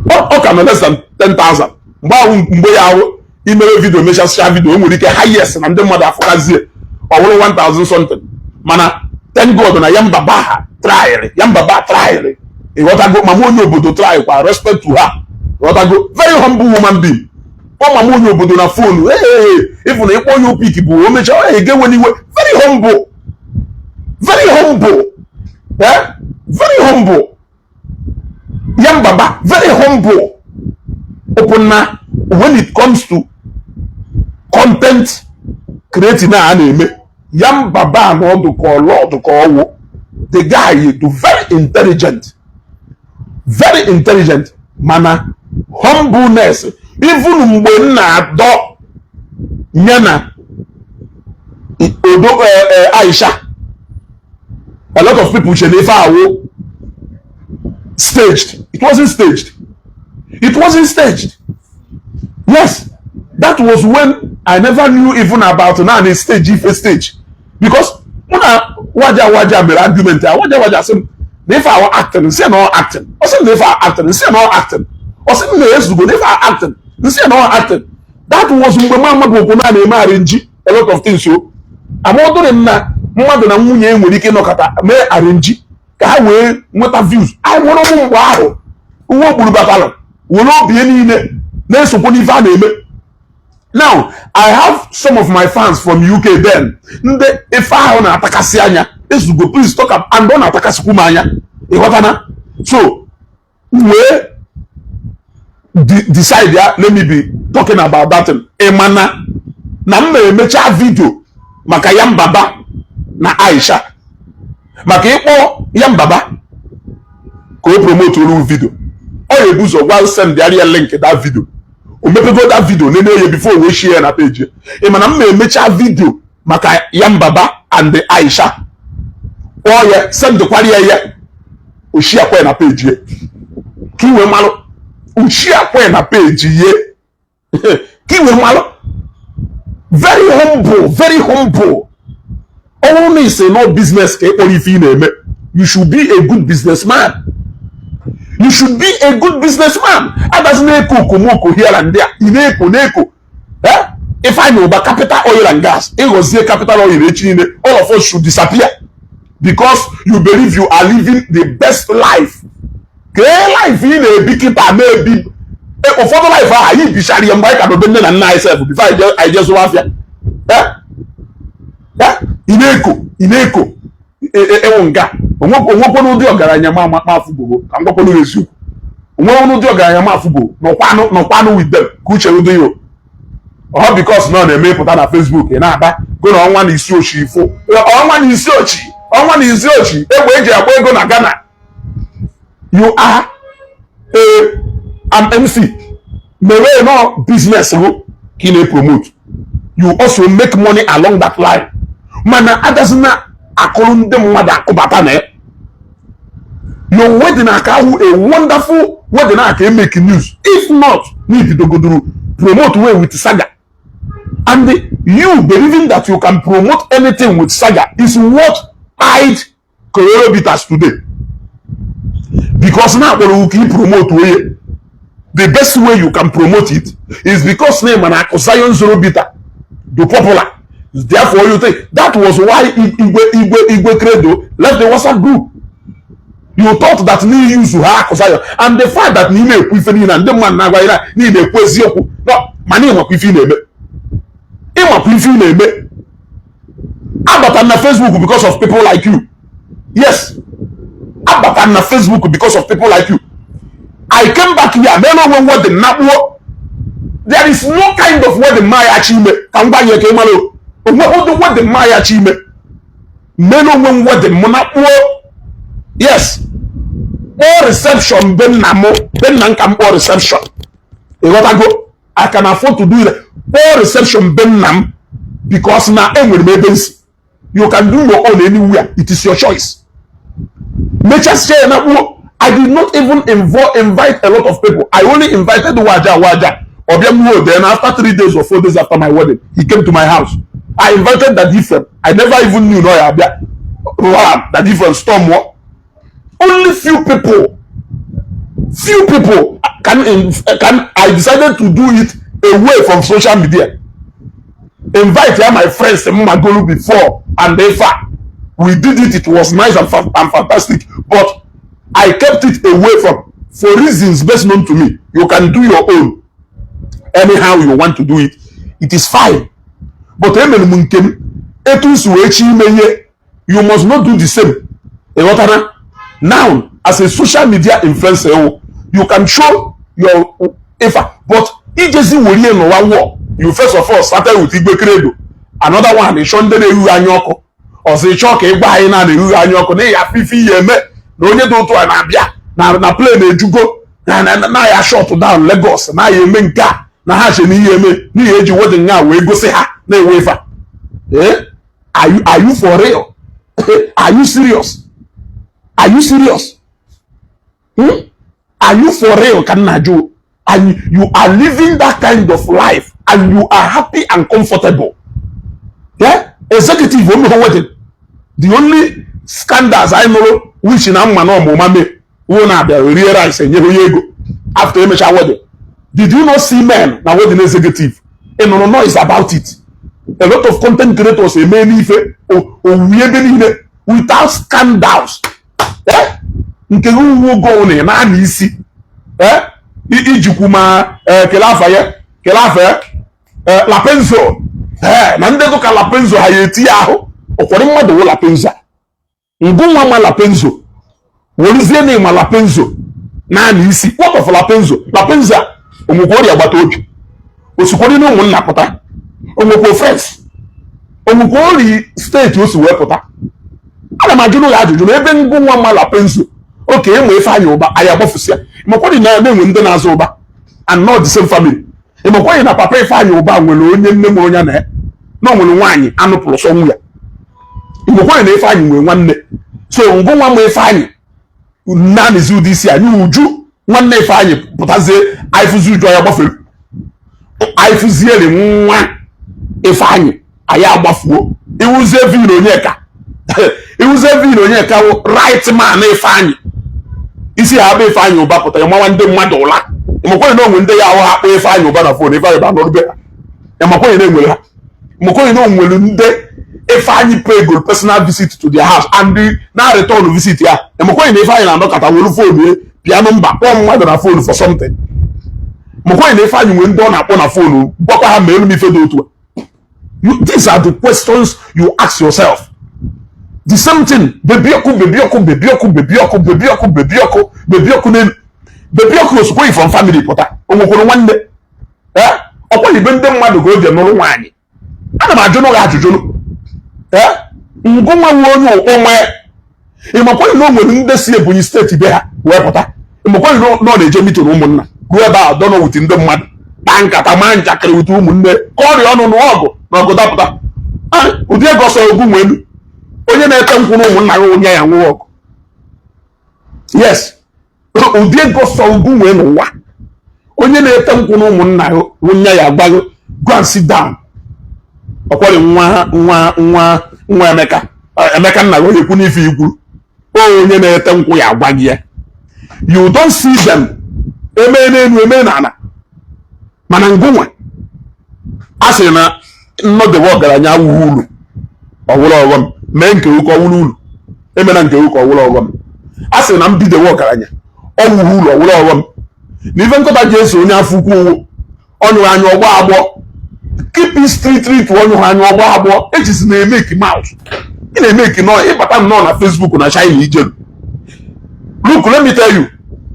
ọ ka nọ less than 10,000 mgbe ahụ mgbe ya ahụ imere video mechasịa video o nwere ike highest na ndị mmadụ afọgazie ọ bụrụ 1,000 something mana thank God na Yambaba ha tryịrị ịghọtago mama onye obodo try kwa respect to her ịghọtago very humble woman being ọ mama onye obodo na phone ịfụ na ịkpọ onye opik bụ o mechaa egewe n'iwe very humble Yambaba very humble open na when it comes to content creating a na-eme Yambaba na ọdụkọ ọdụkọ ọwụ the guy do very intelligent mana humbleness even mgbe m na-adọ nye na odo Aisha a lot of people chere ife awo staged. It wasn't staged. Yes, that was when I never knew even about nani stage ife stage because when waja mere argument waja say if I were acting, say no acting. Or say if I acting, say no acting. Or say no yes go if I acting, say no acting. That was when mama go na na arrange a lot of things so. Amodo na mmadụ na nwunye nwere ike nọkọta mee arrange ka ha wee nweta views. I nwere ụmụ mgbe ahụ uwe gburu batala were obi niile na-esokwa n'ife a na-eme. Now, I have some of my fans from UK then. Nde ife ahụ na-atakasị anya ezugo please talk up and don't atakasịkwu m anya ịghọtana so wee decide ya let me be talking about that ịmana na m na-emecha video maka Yambaba na Aisha maka ịkpọ Yambaba ka o promote olu video ọ ebuzo gwa send ya link that video o mepego that video nene ye before we share na page ịmana m na-emecha video maka Yambaba and the Aisha oh yeah send the kwari ya o share kwa na page ye kiwe malo o share kwa na page ye kiwe malo very humble only say no business ke or if na-eme you should be a good businessman others na-eko komoko here and there na-eko if I know about capital oil and gas it was the capital oil all of us should disappear because you believe you are living the best life. Life in a big keeper maybe ụfọdụ life ahụ anyị bichara ya mgbe anyị ka dobe nne na nna anyị sef bifo anyị je zụwa afịa ị na-eko ewu nga onwekwana ụdị ọgaranya ma afụgbo ka m gwakwana eziokwu onwe ụdị ọgaranya ma afụgbo nọkwanụ with them ka uche ụdị yo ọ bikos na ọ na-eme pụta na Facebook ị na-aba go na ọnwa na isi ochi ifo ọnwa na isi ochi egbe eji agba ego na Ghana. You are an MC. Mere no business go kine promote. You also make money along that line. Mana adasina akolunde mwada akubata ne. Your wedding akahu a wonderful wedding aka make news. If not, need to go to promote way with Saga. And you believing that you can promote anything with Saga is what eyed Coronavirus today. Because now when you keep promote way, the best way you can promote it is because name and Zion Zero Beta, the popular. Therefore, you think that was why Igwe Credo left the WhatsApp group. You thought that ni use to hack Zion, and the fact that ni me kwifeni and the man na gwaira ni me kwezi oku. No, mani ma kwifini ebe. Ima kwifini ebe. Abata na Facebook because of people like you. Yes. Abata na Facebook because of people like you. I came back here. I don't know what the nabo. There is no kind of what the Maya chime. Kamba ye kemalo. What the Maya chime. Meno what the monapo. Yes. All reception ben namo. Ben nankam all reception. I can afford to do that. All reception ben nam. Because now you can do your own anywhere. It is your choice. I did not even invite a lot of people. I only invited Waja. Then after 3 days or 4 days after my wedding, he came to my house. I invited that different. I never even knew that different storm. Only few people can I decided to do it away from social media. Invite my friends Magolu before and we did it. It was nice and fantastic, but I kept it away from for reasons best known to me. You can do your own anyhow you want to do it. It is fine. But you must not do the same. Now, as a social media influencer, you can show your effort. But you first of all started with Igbo Credo. Another one is Shonde Anyoko. Or say Chok Egba na Anyoko. Ne ya fifi yeme. No onye do to anabia. Na plane ejugo. Na ya shut down Lagos. Na yeme nka. Na ha she ni yeme. Ni eji wodi nga we go say ha. Na wefa. Are you for real? Are you serious? Are you serious? Are you for real, Kanaju? And you are living that kind of life and you are happy and comfortable. Yeah? Executive, the only scandals I know which in Amano Momame won't realize after a wedding. Did you not see men now what the executive? And no noise about it. A lot of content creators without scandals. Eh? Nke who go on na isi. Eh? Ijikuma kelafa Lapenzo. Na ndị ka Lapenzo ha yeti ahụ. Okwere mmadụ wo Lapenzo. Ngunwa ma Lapenzo. Wolizie na ma Lapenzo. Na isi. What of Lapenzo? Lapenzo omukori agbata obi. Osukwori na ụmụnna pụta. Omukwo friends. Omukori state osu wee pụta. Ana m ajụrụ ya ajụjụ na ebe ngunwa ma Lapenzo. Okay, we find Uba, I am officer. Mokoni na name when then as Uba, and not the same family. E mokoni na papa find Uba when onye name onya na. No when wani anu plus somewhere. E mokoni na find when one. So ngo one way find. Nani zu this year. You uju one day find putaze ifuzu jo ya bofel. Ifuziele one e find aya bafuo. E wuze vi no nyeka. E wuze vi no nyeka right man e find. Isi ha be fanyo Uba pụta ya mawa ndị mmadụ ụla ịmakwa na onwe ndị ya ahụ ha kpee fanyo Uba na phone ife ba no be ya makwa na enwere ha makwa na onwere ndị ife anyị pay gold personal visit to their house and na return visit ya makwa na ife anyị na ndọkata wolu phone piano mba kpọọ mmadụ na phone for something These are the questions you ask yourself. The same thing. Baby oku was going from family pota. One day. Upon the bendem mother go to no wine. And I don't know how to do. Ngoma won't in my point, no one this year when you stay to bear. Where in my point, no, they jam to woman. Go about, don't know within the mud. Bank at a man jacket with woman there. Call the on wago. No go up. Would you go so good when you come from my own and walk? Yes. Would you go so good when what? When you come from when you go and sit down. According one Emeka na go you if you you don't see them. Amen. Mananguma. Asena not the work that I wulu or will of them. Men can look all Eminent can look all of them. Asena be the work at you. All wulu or will of them. Even go back Jesu on your fuku on your annual wabo. Keep his street to on your annual wabo. It is a make him out. In a make him noise, but I'm not on Facebook on a shiny region. Look, let me tell you,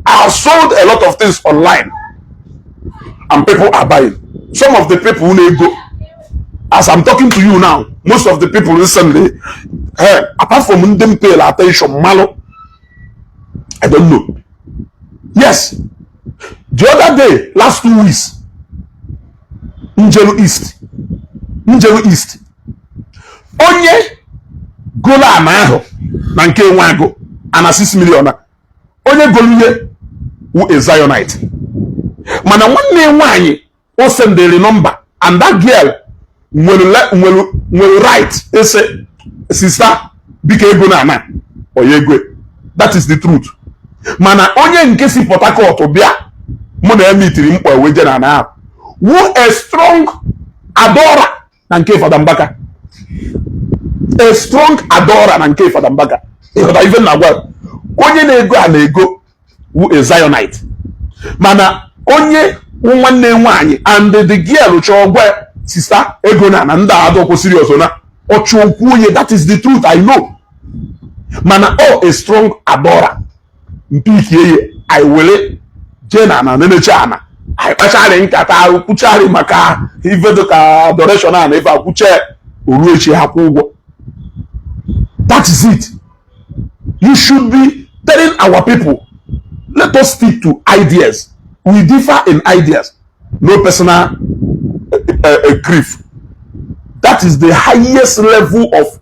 I have sold a lot of things online and people are buying. Some of the people who go, as I'm talking to you now, most of the people recently, apart from them pay attention, malo, I don't know. Yes, the other day, last 2 weeks, Njelu East, onye gola anaho na nke nwago ana 6 million. Onye goluye who is Zionite. Mana nwanne nwanyi o send the number and that girl will write say sister bika ego na ana oyegwe. That is the truth. Mana onye nke si Port Harcourt bia mo na emitiri mkpa weje na na who a strong adorer na nke Fada Mbaka. A strong adorer na nke Fada Mbaka. Even na gwa onye na-ego a na-ego who is Zionite. Mana onye nwanne nwanyi and the girl chogwe sister ego na nda adoko serious na ochukwuye. That is the truth, I know. Mana a strong adorer mpikiye I will jena na nenechana I actually nkata kuchari maka ivedo ka adoration na eva kuche oruechi hakugo. That is it. You should be telling our people, let us stick to ideas. We differ in ideas. No personal grief. That is the highest level of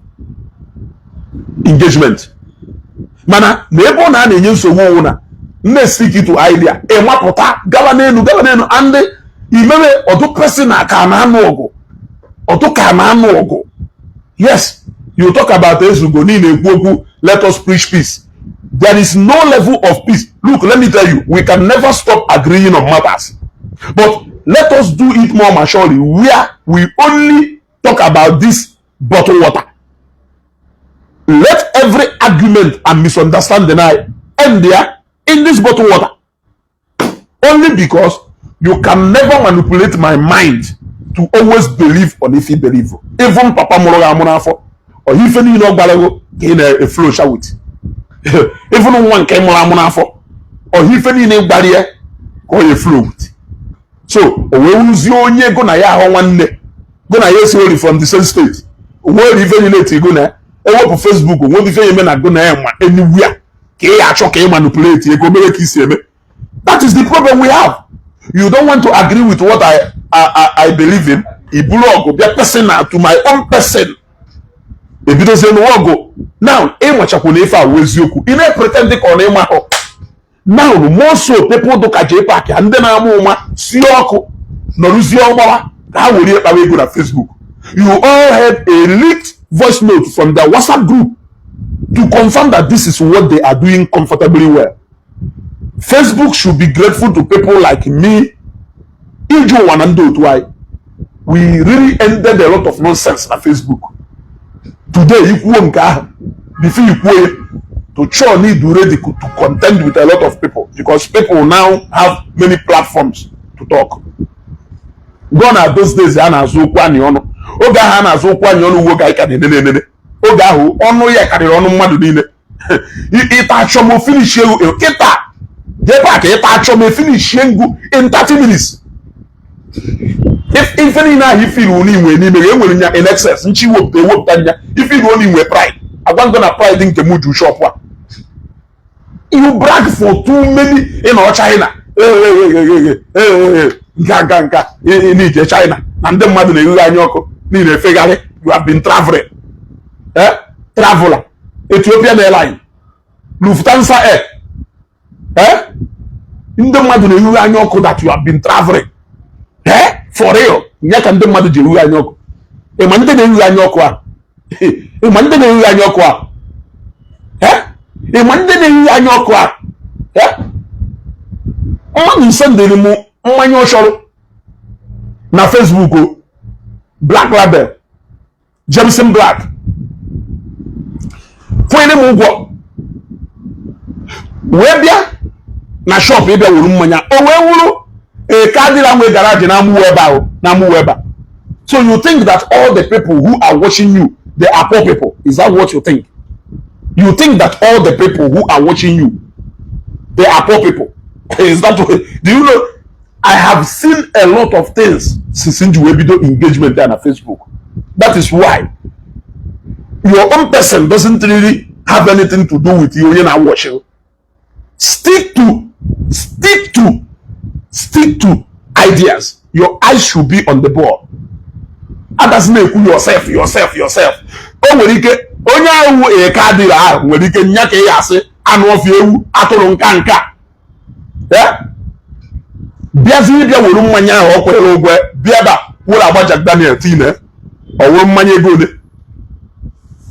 engagement. Mana, nebo na nenye nsogbu na nne stick to idea. E mapota gaba nenu and imeme odu person aka na anu ogo. Odu ka na anu ogo. Yes, you talk about ezugo ni na-ekwu, let us preach peace. There is no level of peace. Look, let me tell you, we can never stop agreeing on matters. But let us do it more maturely, where we only talk about this bottled water. Let every argument and misunderstanding end there in this bottled water. Only because you can never manipulate my mind to always believe on if you believe. Even Papa Moroga Monafo, or even you know Balago in a flow show with. Even one came Monafo, or even in a barrier, or a flow with. So, when you go na ya one day, go na yes from the same state. Where even in it, go na, on Facebook, what if you men go na anywhere, manipulate, go make kiss. That is the problem we have. You don't want to agree with what I believe in. Ibulog, be a person to my own person. If it doesn't go now, Emachakunifa was yoku. In a pretending on Emaho. Now, more so people do Jpac and then I'm Sioko, Noruzio. How will you away good at Facebook? You all had a leaked voice note from the WhatsApp group to confirm that this is what they are doing comfortably well. Facebook should be grateful to people like me. Ijo Wanando why we really ended a lot of nonsense on Facebook. Today, you won't before you to sure need to ready to contend with a lot of people because people now have many platforms to talk. Gone are those days ana azu okwu ani onu. Oge ahụ ana azu okwu ani onu wo ga ika nenenene. Oge ahụ onu ya karịrị onu mmadụ niile. Ita achọ mo finish you kita. Jpac ita achọ mo finish you in 30 minutes. If any na he feel only when he may in excess, and she would they would tanya. If you only with pride, I want gonna pride in Kemuju shop. You brag for too many in our China. Ganka in China. And the mother Yanyoko need a figure. You have been traveling. Traveler. Ethiopian airline. Lufthansa Air. In the mother Yanyoko that you have been traveling. For real, nyaka ndị mmadụ ji ruo anya ọkụ. Ịmalite na-eru anya ọkụ a. Ịmalite na-eru anya ọkụ a. Ịmalite na-eru anya ọkụ a. Mmadụ sendịrị m mmanya ọchọrọ na Facebook o. Black Label. Jameson Black. Kwene m ụgwọ. Wee bịa na shop ịbịa wuru mmanya. O wee wuru garage na. So you think that all the people who are watching you, they are poor people? Is that what you think? You think that all the people who are watching you, they are poor people? Is that what? Do you know? I have seen a lot of things since you video engagement there on Facebook. That is why your own person doesn't really have anything to do with you when I'm watching. Stick to ideas. Your eyes should be on the ball. Others make yourself. O nwere ike onye ahụ kadira ahụ nwere ike nyaka ya asị anụ ofi ewu atụrụ nka. Bịazi bịa wuru mmanya ahụ o kwere ogwe bịa ba wụrụ agba Jack Daniel tine o wuru mmanya ego ole.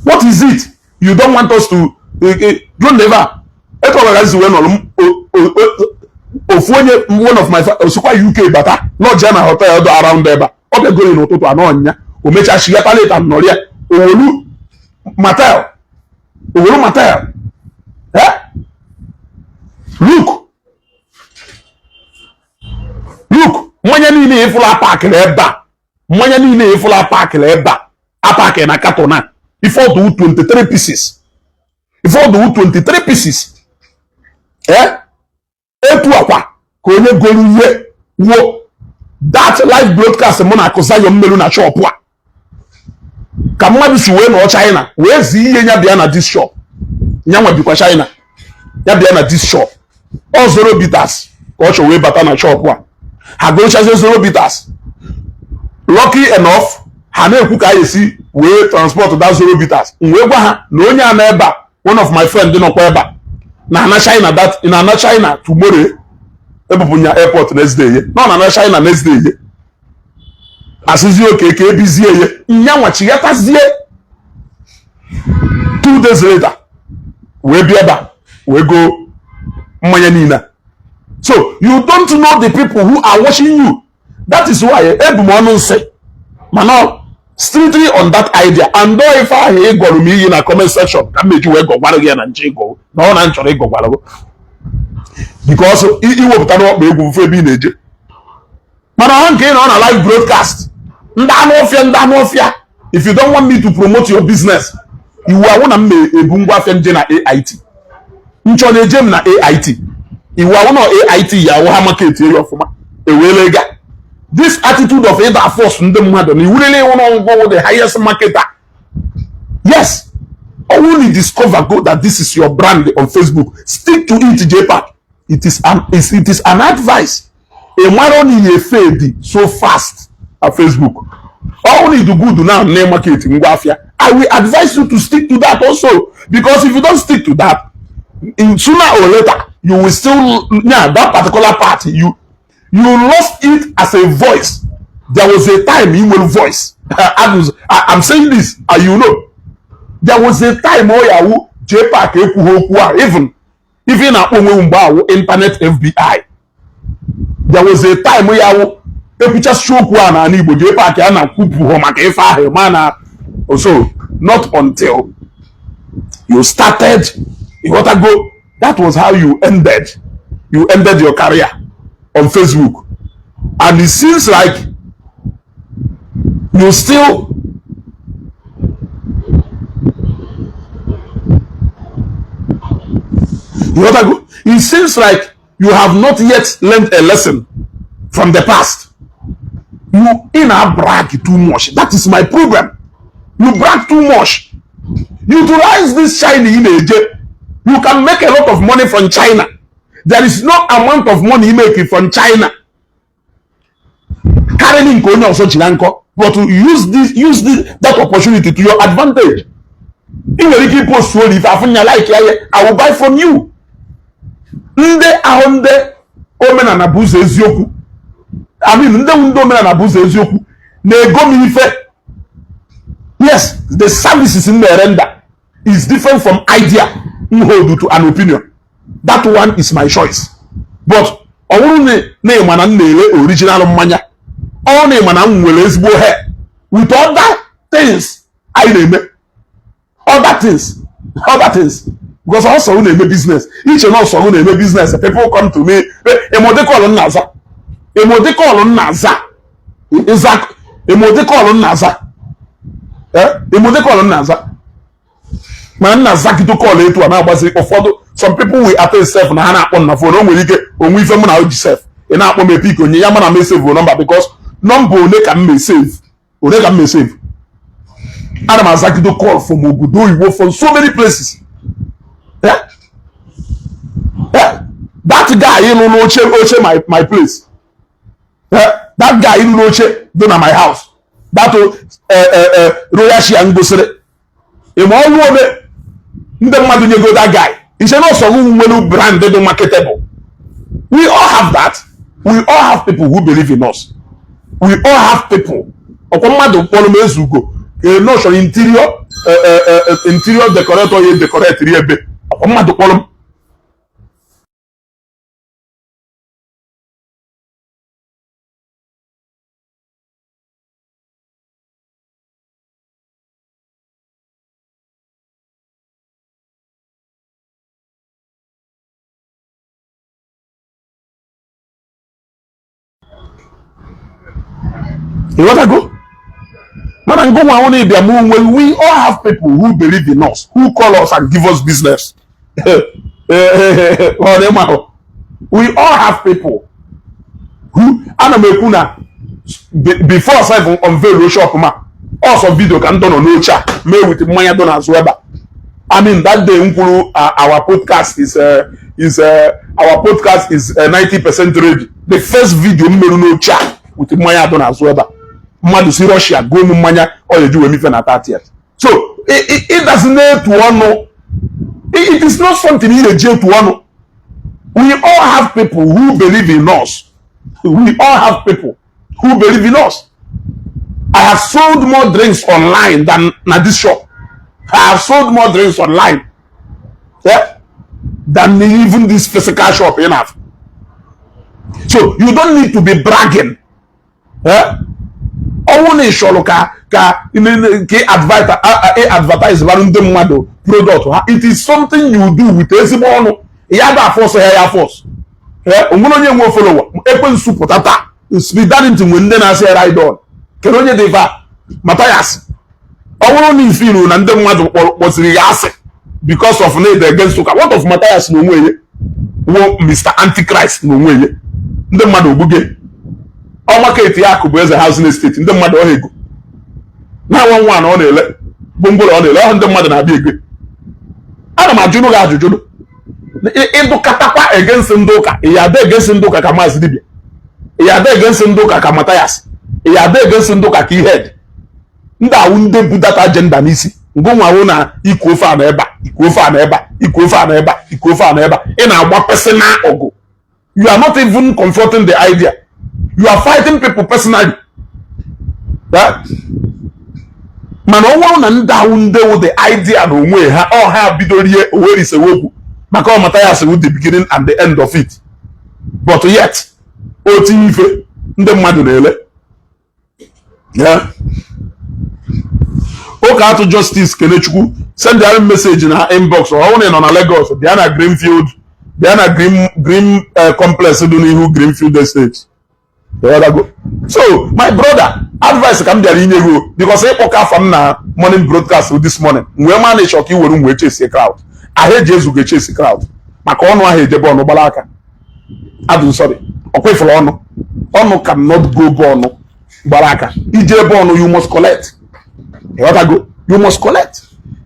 What is it? You don't want us to don't never. Eto wagazi we no one of my osukwa UK bata no jana hotel do around there ba obe go in otutu ana onya o mecha shigata later noria owolu matel look mwanya niile ifula park leba mwanya niile ifula park leba apark na katona before do 23 pieces etu akwa ka onye golu ihe wo that live broadcast mụ na akụza yo mmelu na shop a ka mmadụ si wee nọ China wee zi ihe nya bịa na this shop nya nwa bikwa China ya bịa na this shop o zero bitters ka ọ chọ wee bata na shop a ha gorochazie zero bitters lucky enough ha na-ekwu ka ya esi wee transport that zero bitters wee gwa ha na onye a na ebe a one of my friend dị nọkwa ebe a na China that in na China tomorrow ebubunya airport next day na China next day asizi oke ka ebizie ye nyanwa chigatazie 2 days later we biaba we go mmanya nina. So you don't know the people who are watching you. That is why ebumonu say mana strictly on that idea. And though if I hear go me in a comment section, that make you go gwaro ya na njigo. No na nchoro go gwaro. Because iwo butano be egu fe bi neje. Mana on gain on a live broadcast. Ndamofia. If you don't want me to promote your business, you are one me ebungwa fe nje na AIT. Ncho na ejem na AIT. You are one AIT ya wo ha market area of ma. Ewelega. This attitude of either force in the mother, you really want to go with the highest marketer. Yes. Only discover go that this is your brand on Facebook. Stick to it, Jpac. It is an advice. A man only fade so fast at Facebook. Only do good now name marketing. I will advise you to stick to that also. Because if you don't stick to that, in sooner or later, you will still that particular part you lost it as a voice. There was a time you will voice. I'm saying this, and you know. There was a time where Jpac even at internet FBI. There was a time where you just show and Igbo Jpac and kupu home man. Also, not until you started, you got to go. That was how you ended. You ended your career on Facebook. And it seems like you still it seems like you have not yet learned a lesson from the past. You brag too much. That is my problem. You brag too much. Utilize this China in Asia. You can make a lot of money from China. There is no amount of money you make from China. Carrying Konya also Chilanko, but to use that opportunity to your advantage. In the post if I will buy from you. Nde ahonde omena na buze ezioku. I mean nde omena na buze ezioku. Na-ego m ife. Yes, the services in the render is different from idea hold to an opinion. That one is my choice. But original mmanya. All name and hair with other things. I name other things. Because also when they make business, each and also when they make business, people come to me. A modicol on Naza. A modicol on Naza. Exactly. A modicol on Naza. A modicol on Naza. Man, Nazaki to call it to an hour. Some people will attend self and Hana on the phone. We get when we film out yourself. And I want me pick on Yamana may save number because number they can may save. Or they can may save. And I'm Zaki to call from Ogudo. You work from so many places. Yeah? Yeah? That guy in Oche my place. Yeah? That guy in Oche done at my house. That Royashi and Gosere. In all over that guy. It's not so brand they don't marketable. We all have that. We all have people who believe in us. We all have people. Interior decorator decorate. You want to go? Man, when we all have people who believe in us, who call us and give us business. We all have people who before I unveil the shop, also video can done on no chat, made with Maya done as well. I mean that day our podcast is 90% ready. The first video made no chat with Maya done as well. Madu si Russia go mu manya or you do anything at 30th. So it doesn't need to honor. It is not something in the jail to honor. We all have people who believe in us. We all have people who believe in us. I have sold more drinks online than this shop. I have sold more drinks online, yeah, than even this physical shop enough. So you don't need to be bragging. Yeah? Advertise product. It is something you do with a force or force. Speed that into when then I say right on. Can only deva Matthias. Only feel and then was reassing because of need against what of Matthias no way. Mr. Antichrist no way. The mother buge. Our market Yakubu as a housing estate in the mother ego. Now one on a bumble on the mother na big. Adam Ajuno Gajuno. Edo Katapa against Ndoka. Yade against Ndoka Kamas Libya. Yade against Ndoka Kamatayas. Yade against Ndoka key head. Nda wunde put that agenda nisi. Ngoma wona equal fan eba. Equal fan eba. Equal fan eba. Equal fan eba. In our personal ogo. You are not even confronting the idea. You are fighting people personally. That man, and down there with the idea no way. All have bidolie where is a wogu. Macau Matthias with the beginning and the end of it. But yet, Otife, the Madunele. Yeah. Okay, to Justice Kenechuku, send their message in her inbox or only on a Lagos, Diana Greenfield, Diana Green Complex, Greenfield Estate. So my brother, advice come there in you because I woke up from na morning broadcast this morning. We manage to kill we chase a crowd. I heard Jesus go chase a crowd. Makono I heard Debon Balaka. I'm sorry. Okay for ono. Ono cannot go bono Baraka. Ije bono you must collect. You must collect.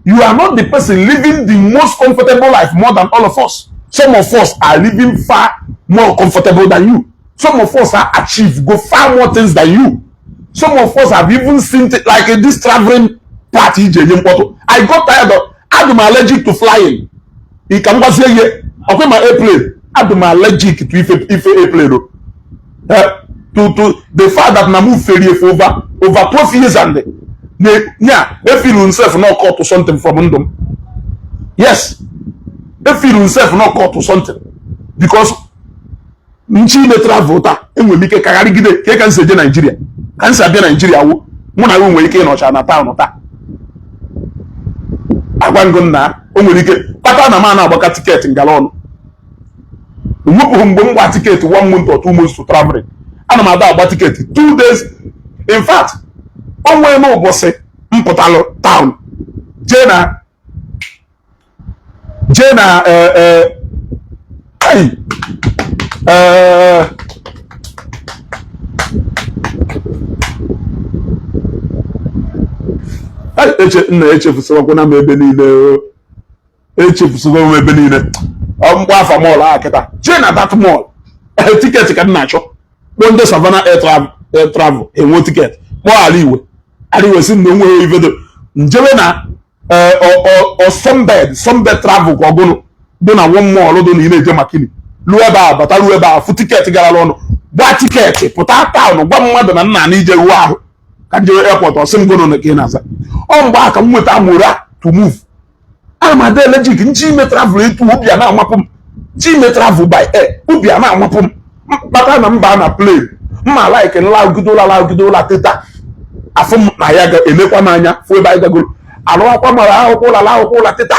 You are not the person living the most comfortable life more than all of us. Some of us are living far more comfortable than you. Some of us have achieved, go far more things than you. Some of us have even seen like this traveling party. I got tired of, I'm allergic to flying. It can was here. Okay, my airplane. I'm allergic to if airplane. To the fact that I move ferry for over 12 years and yeah, they feel himself not caught to something from them. Yes, they feel himself not caught to something because nchi ne travel ta enwe mike kagari gide ke kan se je Nigeria kan se abia Nigeria wo mu na we ike no cha na town ta agwango na o nwere ike pata na ma na agbaka ticket ngala onu nwupu mgbe ngwa ticket 1 month or 2 months to travel ana ma da agba ticket 2 days. In fact o nwere no bosse mputalo town jena hey echefusigo na ebe niile echefusigo ebe niile mgbe afa mall akịta jee na that mall ticket ka na achọ kpọ ndị Savannah air travel enwe ticket kpọọ aliwe si na onwe ivedo njebe na sunbed travel ka ọgụnụ dị na one mall dị na ị na-eje makini lueba bata lueba fu ticket gara ọnụ gba ticket pụta town gwa mmadụ na nna na ije ruo ahụ ka njewe airport osim gono na ke na-aza ọ mgbe aka m nweta mora to move ama de allergic nji me travel etu obi na amapụ m ji me travel by air obi na amapụ m bata na mba na plane mma like nla ugidola teta afụ m na ya ga elekwa n'anya fu ebe anyị gagoro alụwakwa mara akwụkwọ ụla teta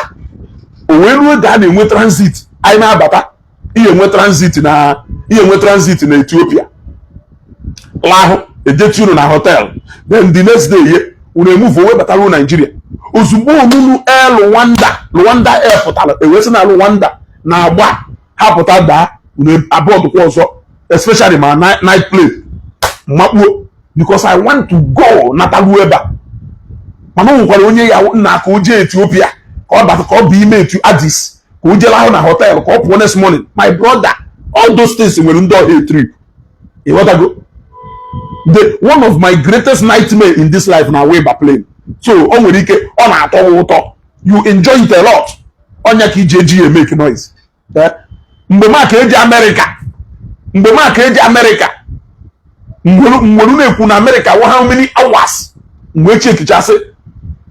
o wee ruo ga na-enwe transit anyị na-abata ihe enwe transit na Ethiopia lahụ ejechi unu na hotel then the next day ye unu emove owe batara Nigeria ozugbo onunu Luanda air pụtara ewesi na Luanda na agba hapụta daa unu abọọdụ kwa ọzọ especially ma night plane makpuo because I want to go natalu ebe mana o nwekwara onye ya nna aka o jee Ethiopia ka ọ bata ka ọ bụ ime etu Addis ka o jela ahụ na hotel ka ọ pụọ next morning. My brother, all those things nwere ndị ọhịa trip. One of my greatest nightmare in this life na way by plane. So o nwere ike ọ na-atọ ụtọ, you enjoy it a lot. Onya ka ije eji make noise. Mgbe ma ka eji America mgbe na-ekwu na America how many hours mgbe chekichasị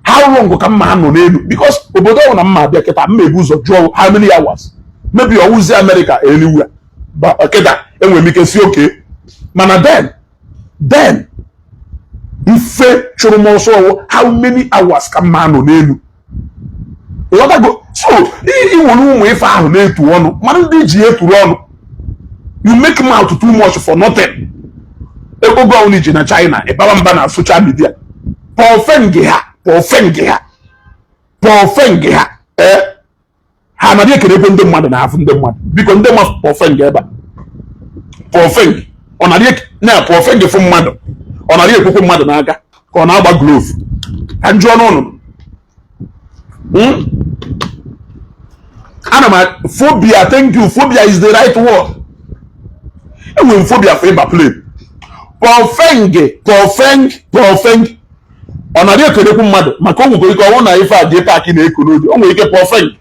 how long ka mma nọ n'elu because obodo ahụ na mma abịa kịta mma ebu ụzọ jụọ how many hours maybe ọ wụzi America anywhere but kịta enwere ike si okay mana then ife chụrụ m ọsọ how many hours ka mma nọ n'elu so iwere ụmụ ife ahụ na-etu ọnụ mana ndị ji eturu ọnụ you make mouth too much for nothing. Ego go on na China ịbara mba na social media pọfeng ha ha anaghị ekerekwe ndị mmadụ na afụ ndị mmadụ biko ndị mmadụ pọfeng ebe pọfeng ọ naghị na pọfeng fụ mmadụ ọ naghị ekwekwe mmadụ n'aka ka ọ na-agba glove ka njụ ọnụ ana m phobia. Thank you. Phobia is the right word. Enwere phobia for ịba plane pọfeng ọ na-adị ekerekwu mmadụ maka o nwekwa ike ọnwụ na ife a Jpac na-eko n'oge o nwere ike pọfeng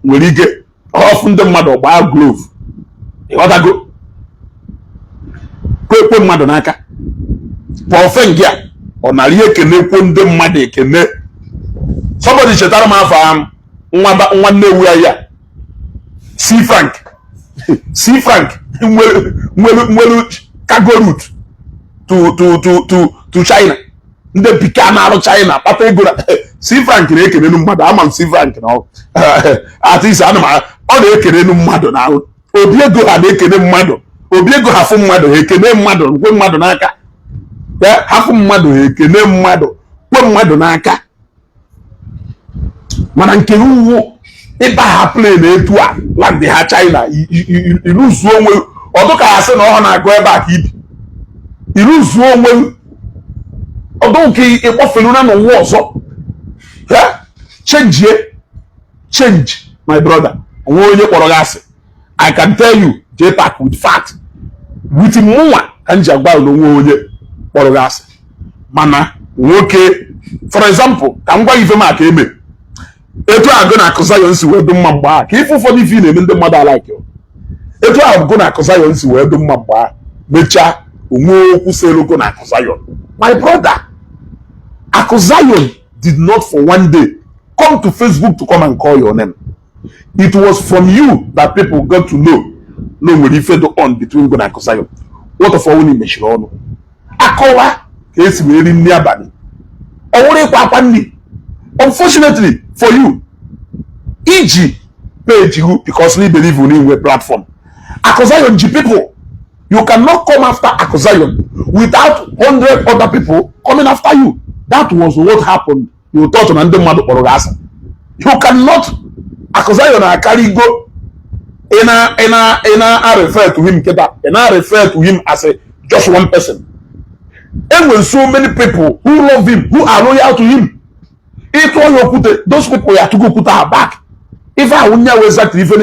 nwere ike ọfụ ndị mmadụ gbaa glove ịghọtago kwekwe mmadụ n'aka pọfeng a ọ narị ekenekwu ndị mmadụ ekene somebody chetara m afọ nwanne ewu ya C Frank nwere cargo route to China ndị bika na-arụ China kpata ego na C Frank na-ekenenu mmadụ ama m C Frank na at least ọ na-ekenenu mmadụ na obi ego ha na-ekene mmadụ Obiego hafu mmadụ ekene mmadụ kwe mmadụ n'aka. Hafu mmadụ ekene mmadụ kwe mmadụ n'aka. Mana nke uwu ịba ha plane etu a land ha China iluzuo onwe ọdụ ka ya sị na ọ na-agụ ebe a ka ibi. Iluzuo onwe ọdụ nke ịkpọfelu na n'ụwa ọzọ. Change my brother. Onwe onye kpọrọ gị asị. I can tell you Jpac with fact. With mụnwa ka m ji agwa onwe onye kpọrọ gị asị. Mana nwoke for example ka m gwa ife maka eme. Etu agụ na Zion si wee dị mma mgbe a ka ife ụfọdụ ife na-eme ndị mmadụ alike. Etu agụ na Zion si wee dị mma mgbe a mechaa onwe okwu seloko na Zion. My brother, Zion did not for one day come to Facebook to come and call your name. It was from you that people got to know no nwere ife do on between Go na Zion. What of all ni mechiri ọnụ. Akọwa ka esi wee ri nri abalị. Ọ wụrụ ịkwa akwa nri. Unfortunately for you, iji page you because they believe in a platform. Zion G people, you cannot come after Zion without 100 other people coming after you. That was what happened. You thought on the mother or you cannot Zion I carry go and I refer to him and I refer to him as a just one person. And when so many people who love him, who are loyal to him, those people have to go put her back. If I wouldn't know exactly if I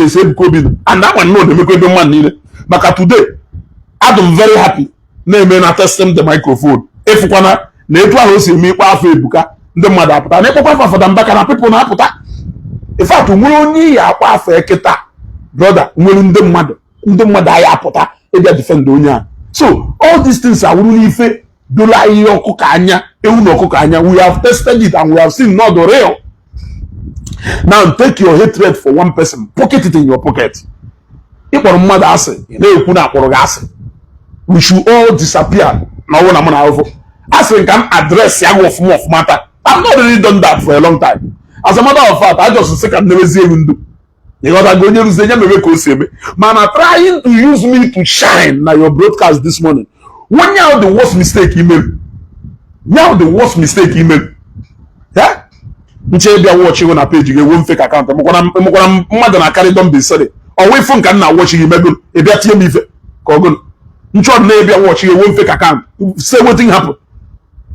say COVID, and that one no, they make the man neither. But today, I'm very happy. Name and test them the microphone. If you wanna, network see me kwa Facebook, the mother put an echo for them back and people na put. If I to only ya kwa for eketa, brother, when the mother I put they defend Donya. So all these things are really fair. We have tested it and we have seen not the real. Now take your hatred for one person, pocket it in your pocket. We should all disappear. As we can address form of matter. I've not really done that for a long time. As a matter of fact, I just say I never see window. Because I go man are trying to use me to shine now your broadcast this morning. When you have the worst mistake email. Now the worst mistake email. Yeah? Nche bia watch you on a page you get one fake account. I'm gonna carry them be sorry. Or we phone can now watch you email. E bia tie me fe. Ko go. Ncho na bia watch you one fake account. Say what thing happen.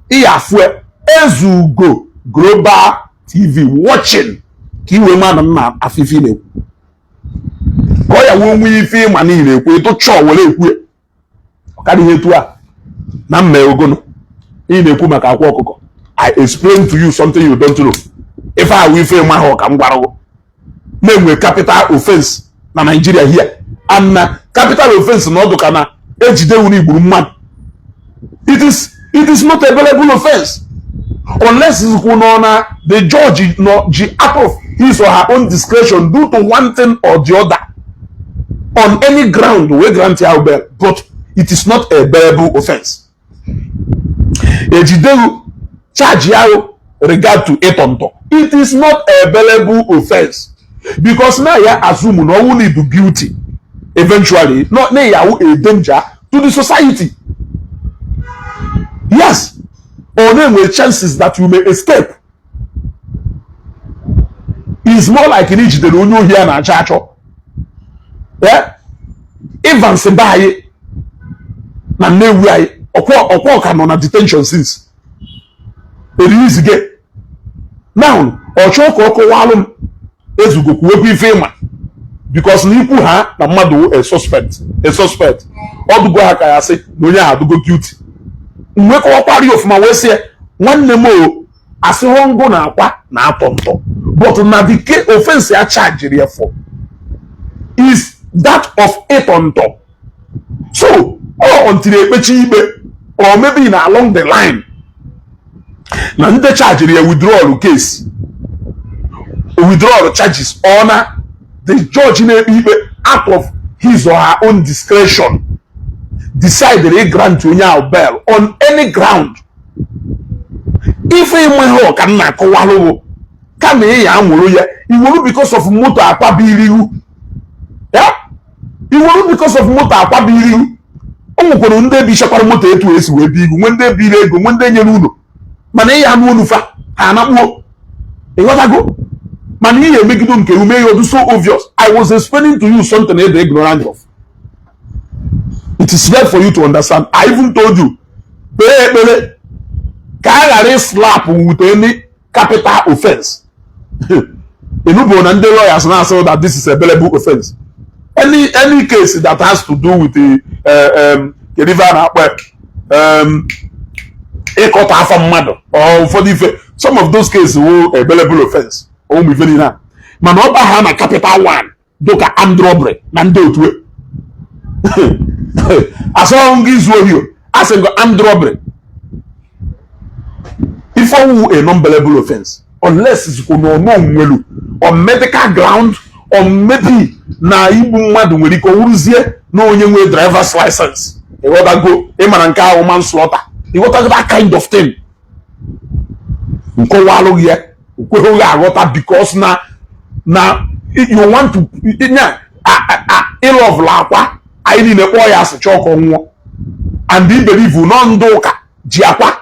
Iya fue Ezugo Global TV watching. Ki we man na afifi le. Ko ya wo mu ife mani ile ku to cho wole eku. Kadi hetu a. Na mme ogono. I explain to you something you don't know. If I will fail my hawk, I'm going to name a capital offense in Nigeria here. And capital offense in Odokana, it is not a available offense. Unless the judge out of his or her own discretion due to one thing or the other. On any ground, we grant you bail, but it is not a bearable offense. Charge regard to etonto. It is not a bailable offense because now you assume no only be guilty eventually, not now you a danger to the society. Yes, or then with chances that you may escape. It's more like in each the no here na church. Yeah, even somebody na newe okwo can on a detention since. Release get now ochoko walum Ezugo kuweku ifema because nipu ha na mmadụ a suspect odugo ha ka ya say no nya adugo guilty nwe ko kwari ofuma we say nwanne mo ase hongo na akwa na atonto but na the offense ya charge here for is that of etonto. So until ekpechi ibe or maybe in along the line now the charge here withdrawal case, withdrawal charges honor the judge out of his or her own discretion decide they grant you bail on any ground. If a can come here because of motor akwa biliu. Yeah, iwu because of moto akwabiri ụmụkwara ndị bi shakwara moto etu esi wee bi igu nwe ndị biri ego nwe ndị nyere ụlọ mana ihe anụ unu fa ha anakpuo ịghọtago mana ihe emegido nke ume ya so obvious. I was explaining to you something that you're ignorant of. It is there for you to understand. I even told you can slap with any capital offense. And the lawyers now say that this is a bailable offense. Any case that has to do with the or for the some of those cases will a bailable offense. Oh, me very now. Man, over have a capital one. Doka armed robbery. Nando to it. As long as you as a armed robbery. If I will a non-bailable offense, unless it's on medical ground, or maybe na Igbo madu nwere ike wuruzie na onye nwe driver's license. E wada go e mara nke ahụ manslaughter. E wada that kind of thing. Nko walu ye, ukwe ho agota because na you want to ill of lakwa I need a boy as a chalk on one. And they believe you non doka jiakwa.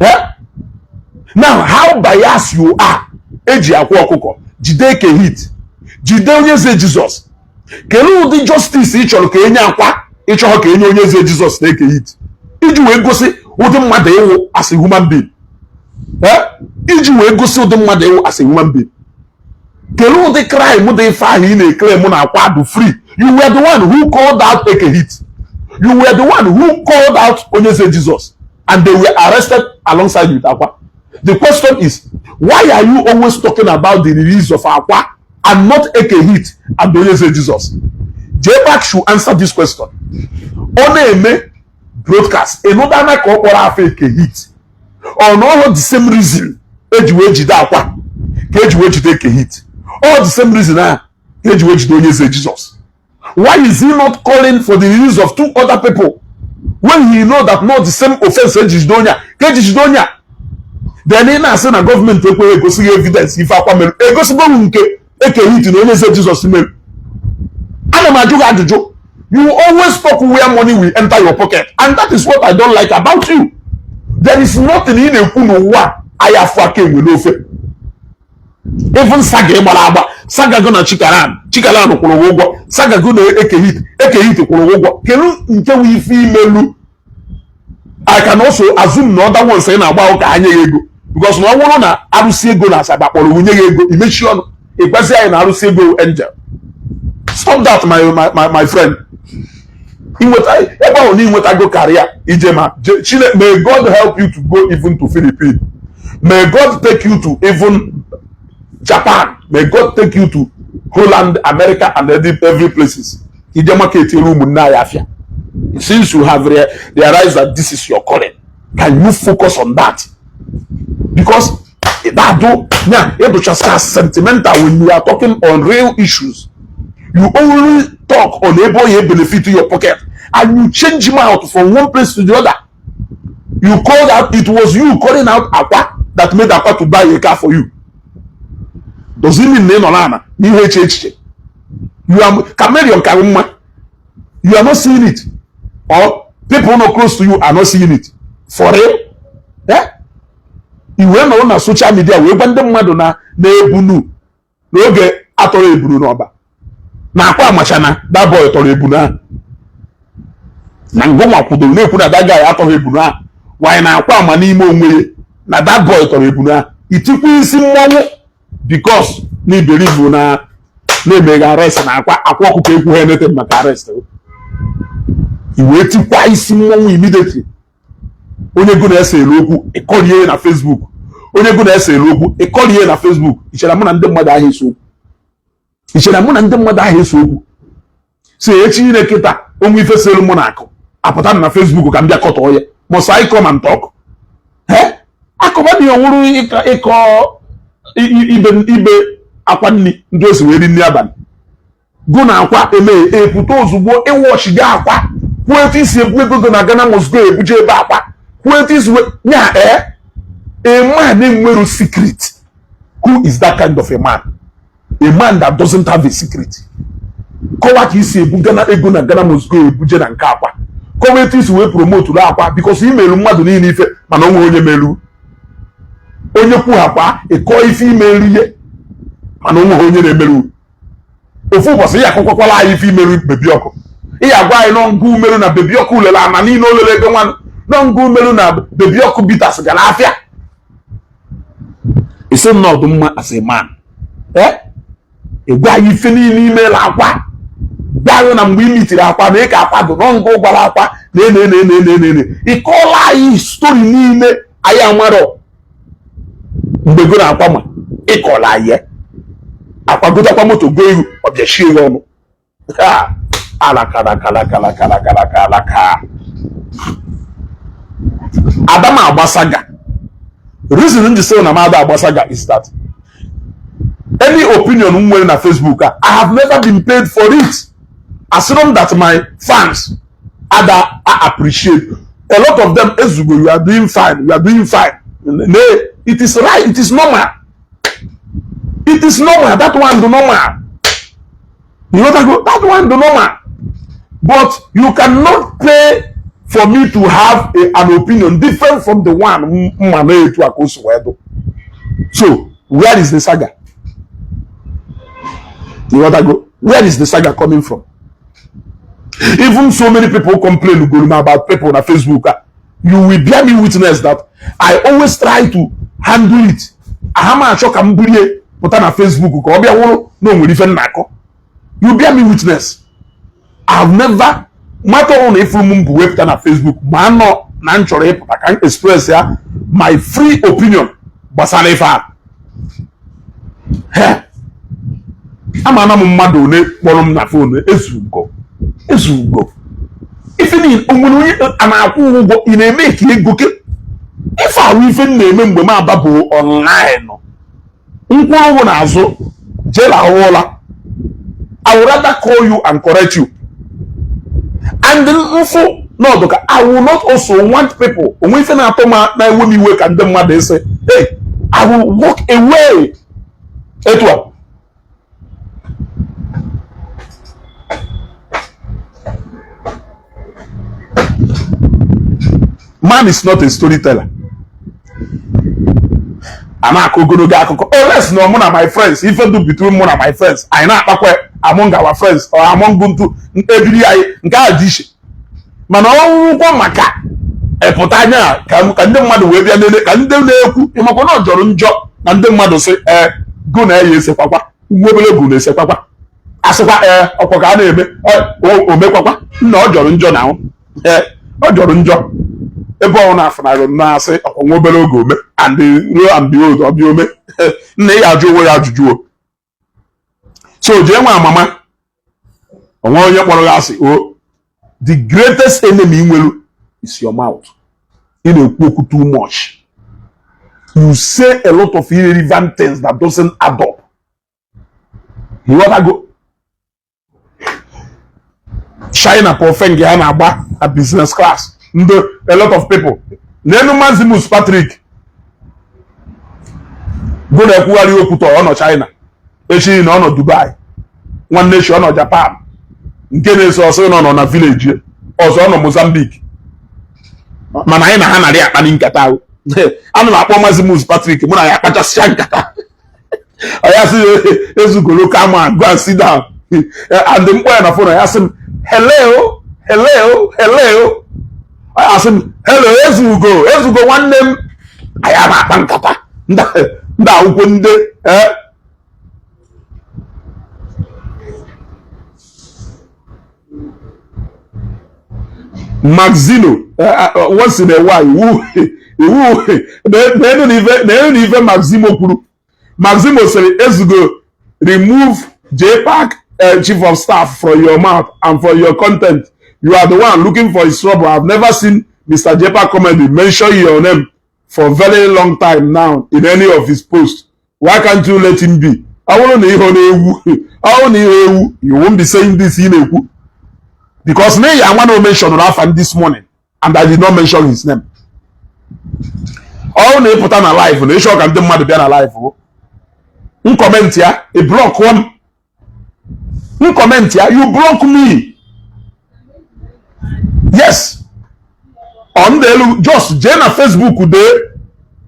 Eh? Now, how biased you are, Ejiakwa Koko, Jideke hit, Jide say Jesus. Can you do justice each or Kenya Kwa, each or Kenya say Jesus take a hit? Did you go see what the mother as a human being? Eh? Did you go see the mother as a human being? Can you the crime would they find in a claim on a quad free? You were the one who called out take a hit. You were the one who called out Onyeze Jesus, and they were arrested alongside with Akwa. The question is, why are you always talking about the release of Akwa and not Eke Hit and Onyeze Jesus? Jpac should answer this question. Only broadcast another corporate Eke Hit, or not the same reason Ejuweji Akwa, Ejuweji Eke Hit, all the same reason Ejuweji Onyeze Jesus. Why is he not calling for the release of two other people when he know that not the same offense Ejidonia? Then he now say na government take away go see evidence if akwamelu e go see go nke Eke Hit no only say Jesus melu. Ana majuga ajuju. You always talk where money will enter your pocket, and that is what I don't like about you. There is nothing in ekwu no wa ayafu ake we no fe. Even Saga Malaba, Saga gonna Chikalan kwuru ụgwọ, Saga gonna Eke Hit kwuru ụgwọ. Kelu nke we female. I can also assume no other one saying about ka anya ego because no one na arusi ego na asaba kpọrọ wunye ego imechi ọnụ ikwesi anyị na arusi ego angel. Stop that my friend. Inweta ebe ọ na inweta go career ijema. May God help you to go even to Philippines. May God take you to even Japan. May God take you to Holland, America, and every places. Since you have realized that this is your calling, can you focus on that? Because that do just sentimental when you are talking on real issues. You only talk on a boy benefit to your pocket, and you change him out from one place to the other. You called out. It was you calling out Akwa that made Akwa to buy a car for you. Does it mean you are chameleon karuma? You are not seeing it, or people not close to you are not seeing it. For real? Eh? You went on social media. We went them madonna nebunu. No get atore ebunu noba. Na kwa machana that boy atore ebuna. Na ngoma kudo ne kuna that guy atore ebuna. Why na kwa mani mo onwe na that boy atore ebuna. Itikwu isi mmanwu. Because ni believe na mega arrest na akwa ku ekwu anything maka arrest. Iwe tikwa isi mmanwu immediately. Onye go na ese elokwu ekoliye na Facebook. Onye go na ese elokwu ekoliye na Facebook. Ichera mu na ndị mmadụ ahụ eso. Ichera mu na ndị mmadụ ahụ eso okwu. Se echi ire kita onwe ife selu mu na akụ. Apụta na Facebook ka mbịa kọtọ ya. Must I come and talk? Eh? Akọba dị onwuru ịkọ ibe akwa nni ndị osi wee ri nni abalị. Go na akwa eme epụta ozugbo ịwọchi ga akwa. Kwuo isi ebu ego na Ghana must go ebuje ebe akwa. Kwuo isi nya a man nwere secret. Who is that kind of a man? A man that doesn't have a secret. Kowa ka isi ebu Ghana ego na Ghana must go ebuje na nke akwa. Kowa etu isi wee promote la akwa because imelu mmadụ niile ife mana onwe onye melu. Onye kwu akwa ịkọ ife imelu ihe mana onwe onye na-emelu. Ofu ụbọchị ya akọkwakwala anyị ife imelu bebi ọkụ. Iya agwa anyị nọ ngụ umelu na bebi ọkụ lele ana niile olele ego nwanụ nọ ngụ umelu na bebi ọkụ bitas gara afịa. Ise nnọdụ mma as a man. Egwa anyị ife niile imela akwa. Gbayo na mgbe imitiri akwa na ịka akwa dụ nọ ngụ gwara akwa na ịkọla anyị story niile anyị amarọ mgbe go na akwa ma ịkọla anyị akwa gotakwa moto go iru ọbịachie ya ọnụ alaka Adama agbasaga. Reason in the say na mada agbasaga is that any opinion nwere na Facebook I have never been paid for it. As long that my fans I appreciate. A lot of them, Ezugo, you are doing fine, you are doing fine. It is right, it is normal. It is normal. That one do normal. You know that one do normal. But you cannot pay for me to have an opinion different from the one. So, where is the saga? You know that go? Where is the saga coming from? Even so many people complain about people on Facebook. You will bear me witness that I always try to handle it. Put on Facebook. You bear me witness. I've never matter on if you web on Facebook. Man, no, I can express my free opinion. Basalefa. I'm an amadone. Bolom na phone. Ezugo. If any in a make you book it. If I even name him with my babu online, I would rather call you and correct you. And then also, no, because I will not also want people when we work and then what they say, hey, I will walk away. Etwa. Man is not a storyteller. I'm not going to get unless no one of my friends, even do between one of my friends, I know among our friends or among Buntu every day, dish. Man, oh, maka. A potanya can them mother wave and then they not Jordan job and then mother say, go na yes, papa, wobble good, say papa. As a Okane, oh, make papa, no Jordan John now. Oh, Jordan job. A born after I don't know, say, oh, mobile go, and the low and behold of you, nay, I'll do what I'll do. So, Jema, Mama, oh, the greatest enemy is your mouth. You know, too much. You say a lot of irrelevant things that doesn't add up. You want to go? China, Confronting, a business class. A lot of people. Nenumazimus Patrick. Go to Kuari Okuto on China. Eshi in on Dubai. One nation on Japan. Nkene also on a village. Also on Mozambique. Manaina Hanaria and Katao. I'm not Mazimus Patrick. When I have just shankata. I asked you, come on, go and sit down. And the boy phone, I asked him, hello. I asked him, hello, Ezugo, one name. I am a bankata. Now, one day, Maxino, once in a while, they don't even Maximo Kuru. Maximo said, Ezugo, remove Jpac, chief of staff from your mouth and for your content. You are the one looking for his trouble. I've never seen Mr. Jpac comedy mention your name for a very long time now in any of his posts. Why can't you let him be? I want to you won't be saying this in a because me, I want to mention Rafan this morning and I did not mention his name. All they put on alive, they show them mad to be alive. Comment here, a block one. comment here, you block me. Yes. On the just Jenna Facebook today,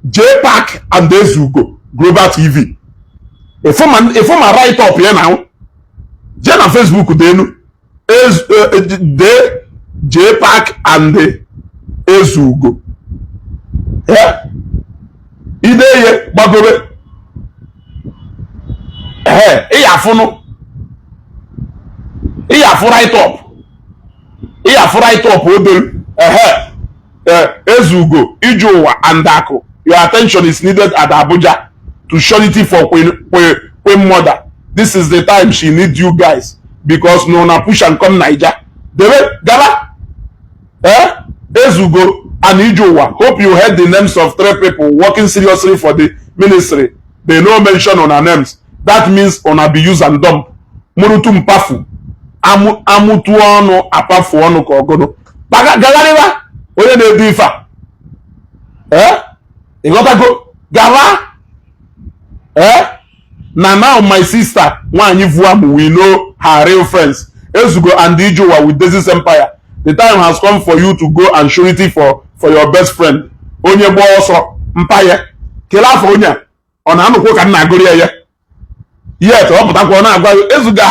Jpac and Dezugo Global TV. If I'm right up here now, Jenna Facebook today is the Jpac and the Dezugo. Yeah. Ideye bagobe. Iyafuno. Iyafu right up. Iyafu right up odel. Ezugo, Ijowa, and Dako. Your attention is needed at Abuja to surety for Queen Mother. This is the time she needs you guys because no na push and come Niger. Debe Gala, Ezugo and Ijowa. Hope you heard the names of 3 people working seriously for the ministry. They no mention on our names. That means on abuse and dump. Murutu mpafu. Amutu ono apafu ono kogono. Baga Galariwa. Oye na-edu ife a ịghọtago gawa na now my sister nwanyi vuamu we know her real friends Ezugo and Ijowa with this empire. The time has come for you to go and surety for your best friend onye gba ọsọ mpaye kele afọ onye ọ na-anụkwu ka nna agụrụ ya yet ọ pụtakwa ọ na-agwa Ezugo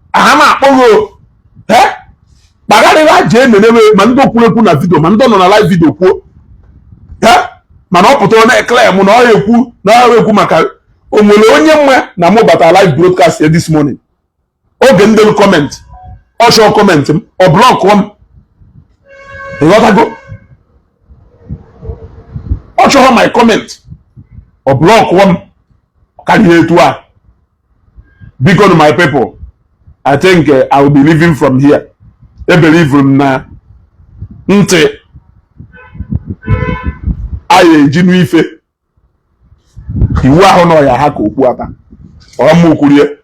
ahama akpọgo Bagariwa je nenewe mando kwurekwu na video mando nọ na live video kwuo mana ọ pụtara na claim na ọ ekwu na ọ ekwu maka onwere onye mma na mụ bata live broadcast here this morning oge ndelu comment ọ show comment m ọ block m ịghọtago ọ show my comment ọ block m ka ihe etu a big on my people. I think I will be leaving from here. I believe in nte aye jinu ife iwu ahụ na ya ha ka okwu aka ọmụ kwurie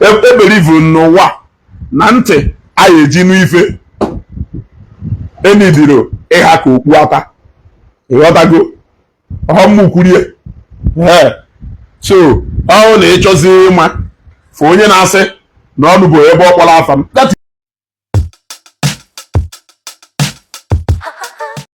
I believe n'ụwa na ntị aye jinu ife enidiro ịha ka okwu aka ịghọtago ọmụ kwurie so ọ na-ịchọzi ịma fụ onye na-asị na ọnụ bụ ebe ọ kpọrọ afa m